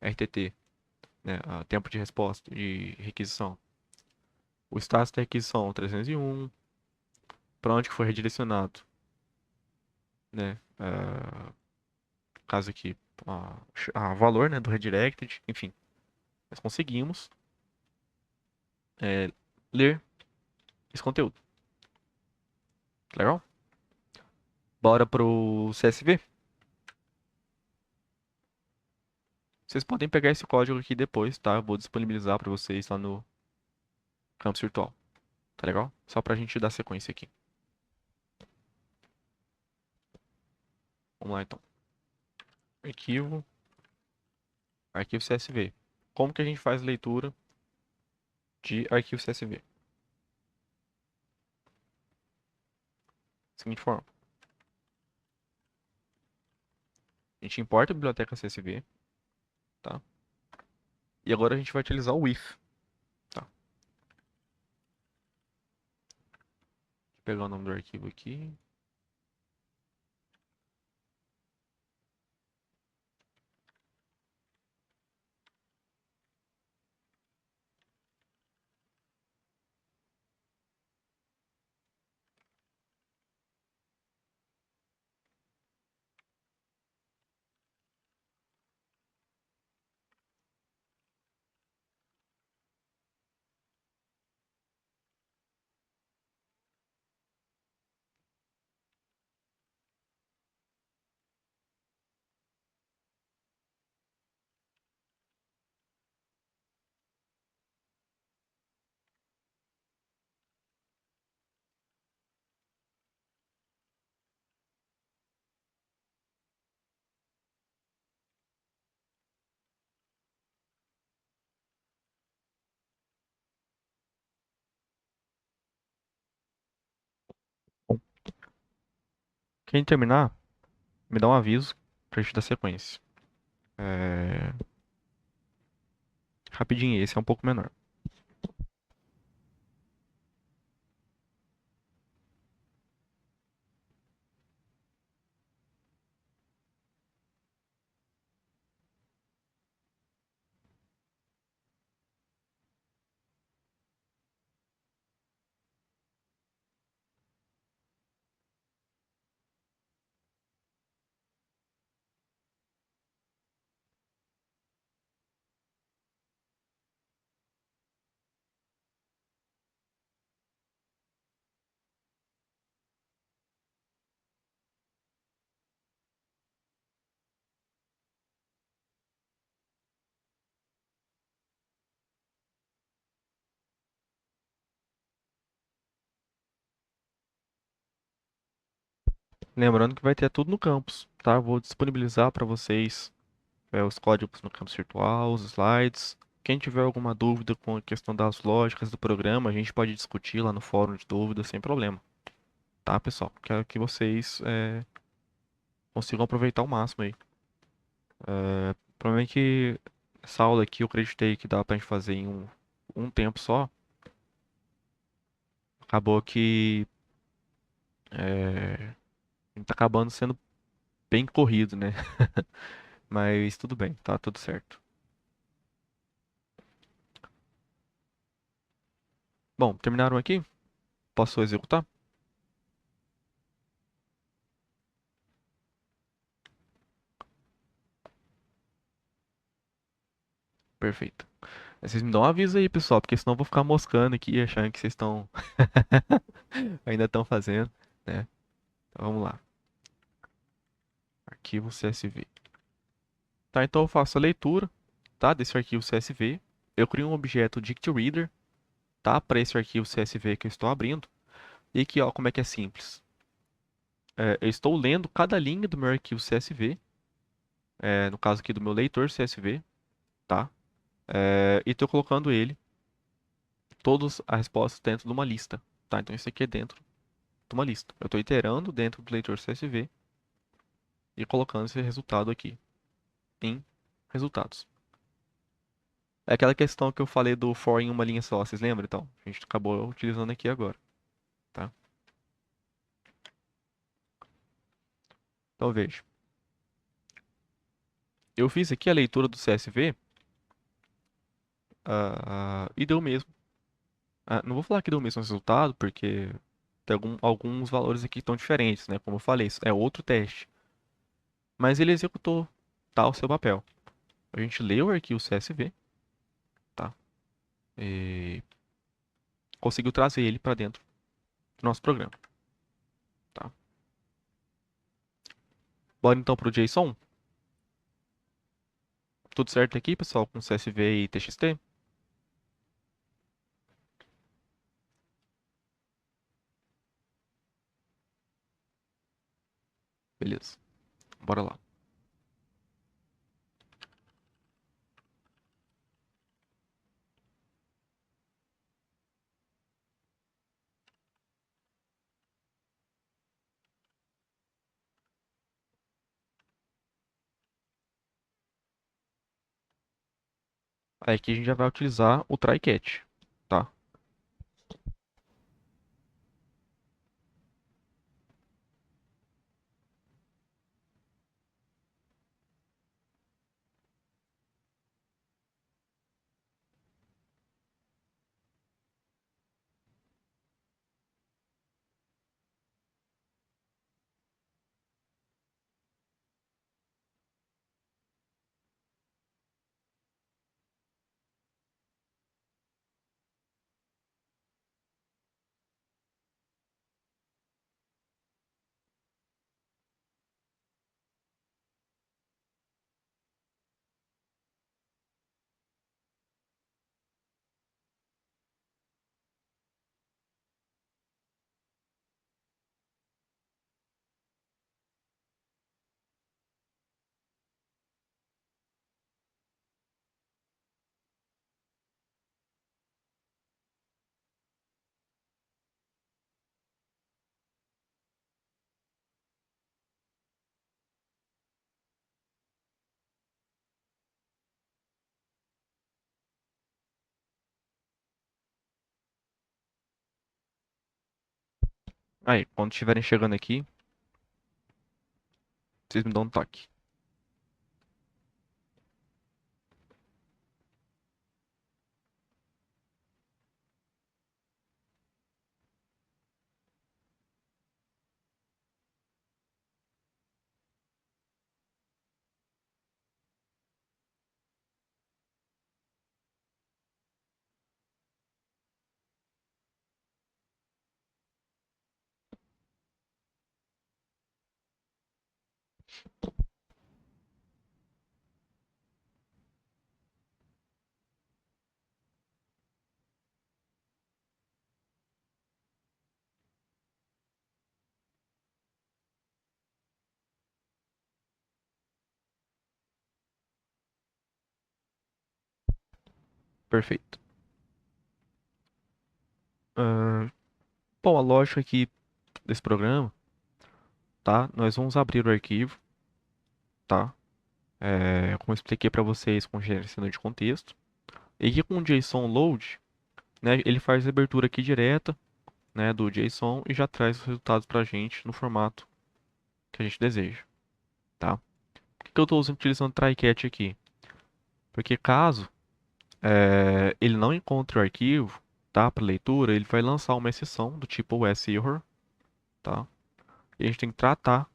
RTT, né? Tempo de resposta e requisição. O status da requisição 301, para onde que foi redirecionado, né? Caso aqui, valor, né, do redirected, enfim. Nós conseguimos é, ler esse conteúdo. Legal? Bora pro CSV. Vocês podem pegar esse código aqui depois, tá? Eu vou disponibilizar para vocês lá no campus virtual. Tá legal? Só pra gente dar sequência aqui. Vamos lá então. Arquivo, arquivo CSV. Como que a gente faz leitura de arquivo CSV? Seguinte forma. A gente importa a biblioteca CSV, tá? E agora a gente vai utilizar o if, tá? Vou pegar o nome do arquivo aqui. Bom, quem terminar, me dá um aviso pra gente dar sequência. É... Rapidinho, esse é um pouco menor. Lembrando que vai ter tudo no campus, tá? Vou disponibilizar para vocês os códigos no campus virtual, os slides. Quem tiver alguma dúvida com a questão das lógicas do programa, a gente pode discutir lá no fórum de dúvidas sem problema, tá, pessoal? Quero que vocês consigam aproveitar ao máximo aí. Provavelmente que essa aula aqui eu acreditei que dá pra gente fazer em um tempo só. Acabou que a gente tá acabando sendo bem corrido, né? Mas tudo bem, tá tudo certo. Bom, terminaram aqui? Posso executar? Perfeito. Vocês me dão um aviso aí, pessoal, porque senão eu vou ficar moscando aqui, achando que vocês estão ainda estão fazendo, né? Então vamos lá. Arquivo CSV. Tá, então eu faço a leitura, tá, desse arquivo CSV. Eu crio um objeto DictReader, tá, para esse arquivo CSV que eu estou abrindo. E aqui, ó, como é que é simples. Eu estou lendo cada linha do meu arquivo CSV, no caso aqui do meu leitor CSV, tá? E estou colocando ele, todas as respostas dentro de uma lista, tá? Então isso aqui é dentro de uma lista. Eu estou iterando dentro do leitor CSV e colocando esse resultado aqui em resultados. É aquela questão que eu falei do for em uma linha só, vocês lembram? Então, a gente acabou utilizando aqui agora, tá? Então veja, eu fiz aqui a leitura do CSV e deu o mesmo. Não vou falar que deu o mesmo resultado, porque tem alguns valores aqui que estão diferentes, né? Como eu falei, isso é outro teste. Mas ele executou, tá, o seu papel. A gente leu o arquivo CSV, tá? E conseguiu trazer ele para dentro do nosso programa, tá? Bora então pro JSON. Tudo certo aqui, pessoal, com CSV e TXT? Beleza. Bora lá. Aí aqui a gente já vai utilizar o try catch, tá? Aí, quando estiverem chegando aqui, vocês me dão um toque. Perfeito. Ah, bom, a lógica aqui desse programa, tá? Nós vamos abrir o arquivo, tá? Como eu expliquei para vocês com gerenciador de contexto. E aqui com o JSON load, né, ele faz a abertura aqui direta, né, do JSON e já traz os resultados para a gente no formato que a gente deseja, tá? Por que eu estou utilizando try catch aqui? Porque caso ele não encontre o arquivo, tá, para leitura, ele vai lançar uma exceção do tipo error, tá? E a gente tem que tratar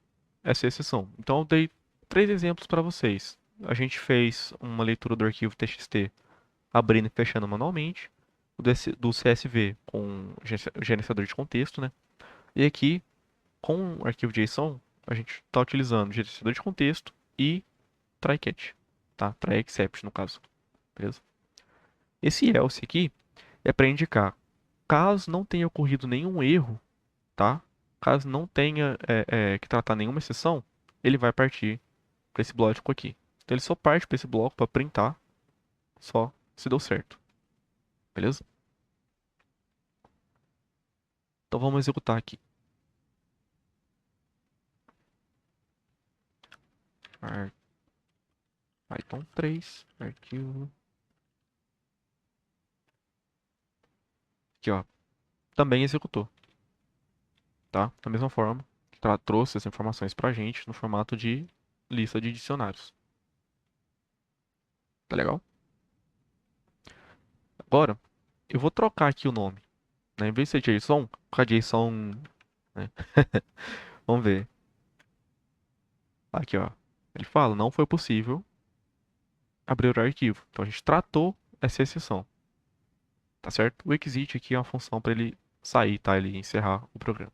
essa exceção. Então eu dei três exemplos para vocês. a gente fez uma leitura do arquivo TXT abrindo e fechando manualmente, do CSV com o gerenciador de contexto, né? E aqui, com o arquivo JSON, a gente está utilizando o gerenciador de contexto e try catch, tá? Try except no caso, beleza? Esse else aqui é para indicar, caso não tenha ocorrido nenhum erro, tá? Caso não tenha que tratar nenhuma exceção, ele vai partir para esse bloco aqui. Então ele só parte para esse bloco para printar só se deu certo, beleza? Então vamos executar aqui. Python 3, arquivo. Aqui, ó. Também executou, tá? Da mesma forma, trouxe as informações pra gente no formato de lista de dicionários. Tá legal? Agora, eu vou trocar aqui o nome, né? Em vez de ser JSON, colocar JSON, né? Vamos ver. Aqui, ó. Ele fala, não foi possível abrir o arquivo. Então a gente tratou essa exceção, tá certo? O exit aqui é uma função para ele sair, tá? Ele encerrar o programa,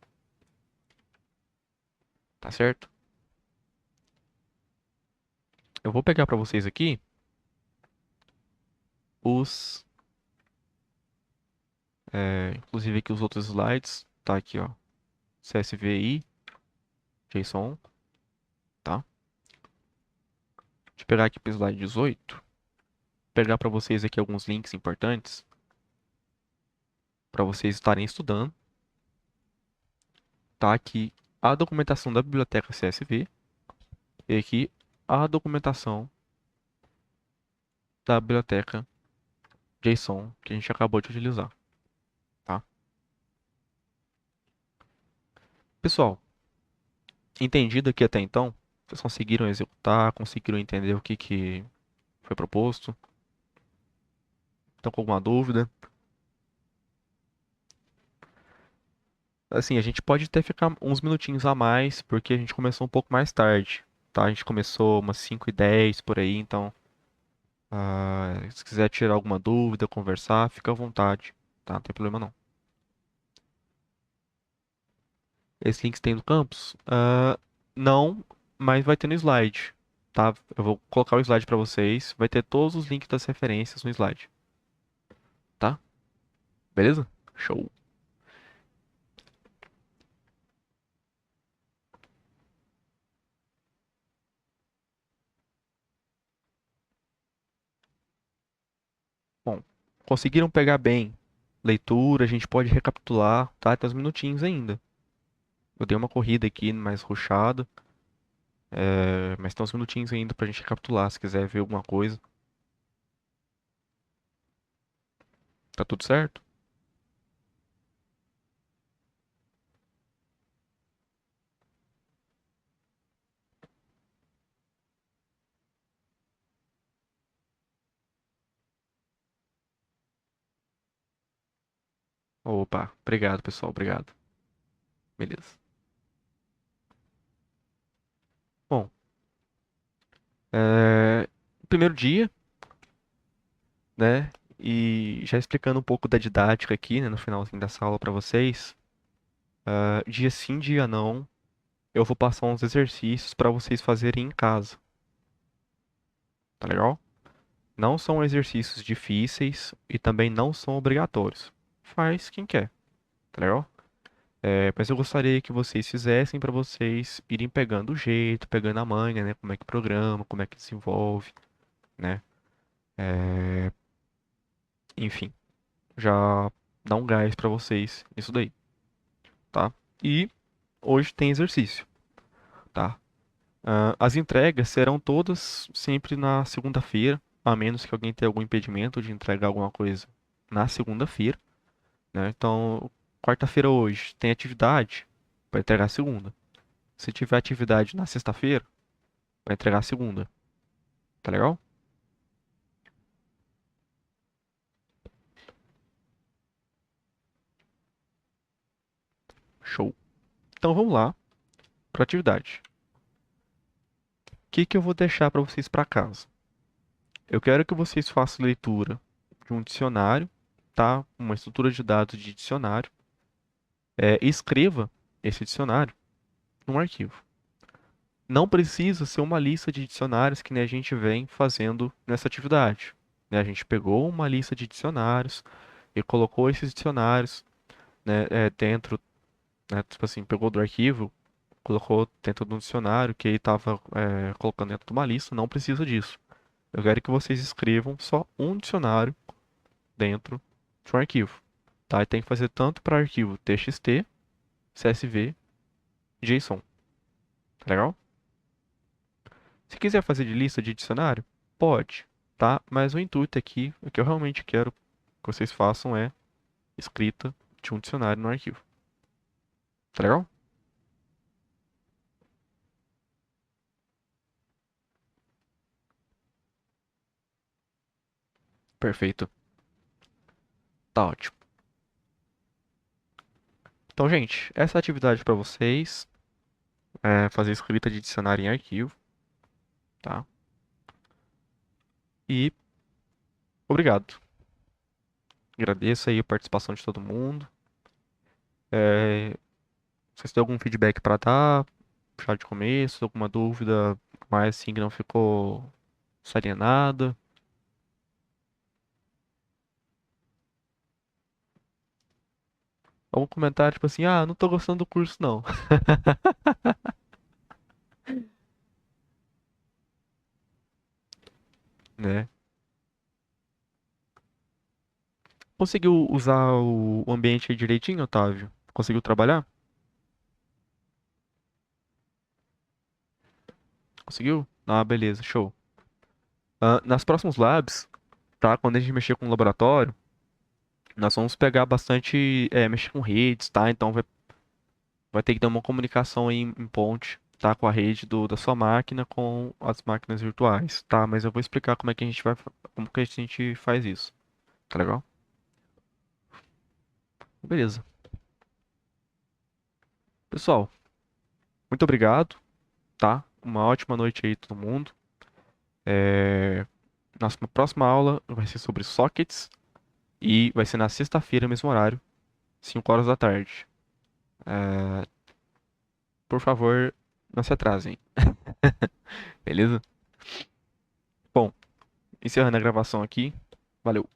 tá certo? Eu vou pegar para vocês aqui os, inclusive aqui os outros slides, tá aqui, ó. CSVI, JSON, tá? Deixa eu pegar aqui para o slide 18, pegar para vocês aqui alguns links importantes para vocês estarem estudando. Tá aqui a documentação da biblioteca CSV e aqui a documentação da biblioteca JSON que a gente acabou de utilizar, tá? Pessoal, entendido aqui até então, vocês conseguiram executar, conseguiram entender o que foi proposto? Estão com alguma dúvida? Assim, a gente pode até ficar uns minutinhos a mais, porque a gente começou um pouco mais tarde, tá? A gente começou umas 5:10 por aí, então, se quiser tirar alguma dúvida, conversar, fica à vontade, tá? Não tem problema não. Esse link tem no campus? Não, mas vai ter no slide, tá? Eu vou colocar o slide para vocês, vai ter todos os links das referências no slide, tá? Beleza? Show. Bom, conseguiram pegar bem leitura, a gente pode recapitular, tá? Tem uns minutinhos ainda. Eu dei uma corrida aqui mais rushado, mas tem uns minutinhos ainda pra gente recapitular, se quiser ver alguma coisa. Tá tudo certo? Opa, obrigado, pessoal, obrigado. Beleza. Bom, primeiro dia, né? E já explicando um pouco da didática aqui, né, no finalzinho dessa aula pra vocês. Dia sim, dia não, eu vou passar uns exercícios pra vocês fazerem em casa, tá legal? Não são exercícios difíceis e também não são obrigatórios. Faz quem quer, tá legal? Mas eu gostaria que vocês fizessem para vocês irem pegando o jeito, pegando a manha, né? Como é que programa, como é que desenvolve, né? É, enfim, já dá um gás para vocês nisso daí, tá? E hoje tem exercício, tá? As entregas serão todas sempre na segunda-feira, a menos que alguém tenha algum impedimento de entregar alguma coisa na segunda-feira, né? Então, quarta-feira hoje tem atividade, vai entregar segunda. Se tiver atividade na sexta-feira, vai entregar segunda. Tá legal? Show. Então vamos lá para atividade. que eu vou deixar para vocês para casa? Eu quero que vocês façam leitura de um dicionário, tá? Uma estrutura de dados de dicionário. E escreva esse dicionário num arquivo. Não precisa ser uma lista de dicionários que nem a gente vem fazendo nessa atividade, né? A gente pegou uma lista de dicionários e colocou esses dicionários, né, dentro, né, tipo assim, pegou do arquivo, colocou dentro de um dicionário que ele estava colocando dentro de uma lista. Não precisa disso. Eu quero que vocês escrevam só um dicionário dentro de um arquivo, tá? E tem que fazer tanto para arquivo TXT, CSV, JSON, tá legal? Se quiser fazer de lista de dicionário, pode, tá? Mas o intuito aqui, o que eu realmente quero que vocês façam é escrita de um dicionário no arquivo, tá legal? Perfeito, tá ótimo. Então, gente, essa é a atividade para vocês, fazer escrita de dicionário em arquivo, tá? E obrigado. Agradeço aí a participação de todo mundo. É, vocês têm algum feedback para dar? Já de começo, alguma dúvida mais assim que não ficou salienada? Algum comentário tipo assim, ah, não tô gostando do curso não, né? Conseguiu usar o ambiente aí direitinho, Otávio? Conseguiu trabalhar? Conseguiu? Ah, beleza, show. Ah, nas próximas labs, tá? Quando a gente mexer com o laboratório, nós vamos pegar bastante, mexer com redes, tá? Então vai ter que ter uma comunicação aí em ponte, tá? Com a rede da sua máquina com as máquinas virtuais, tá? Mas eu vou explicar como é que a gente como que a gente faz isso, tá legal? Beleza. Pessoal, muito obrigado, tá? Uma ótima noite aí todo mundo. É... Nossa próxima aula vai ser sobre sockets e vai ser na sexta-feira, mesmo horário, 5 horas da tarde. É, Por favor, não se atrasem, beleza? Bom, encerrando a gravação aqui. Valeu.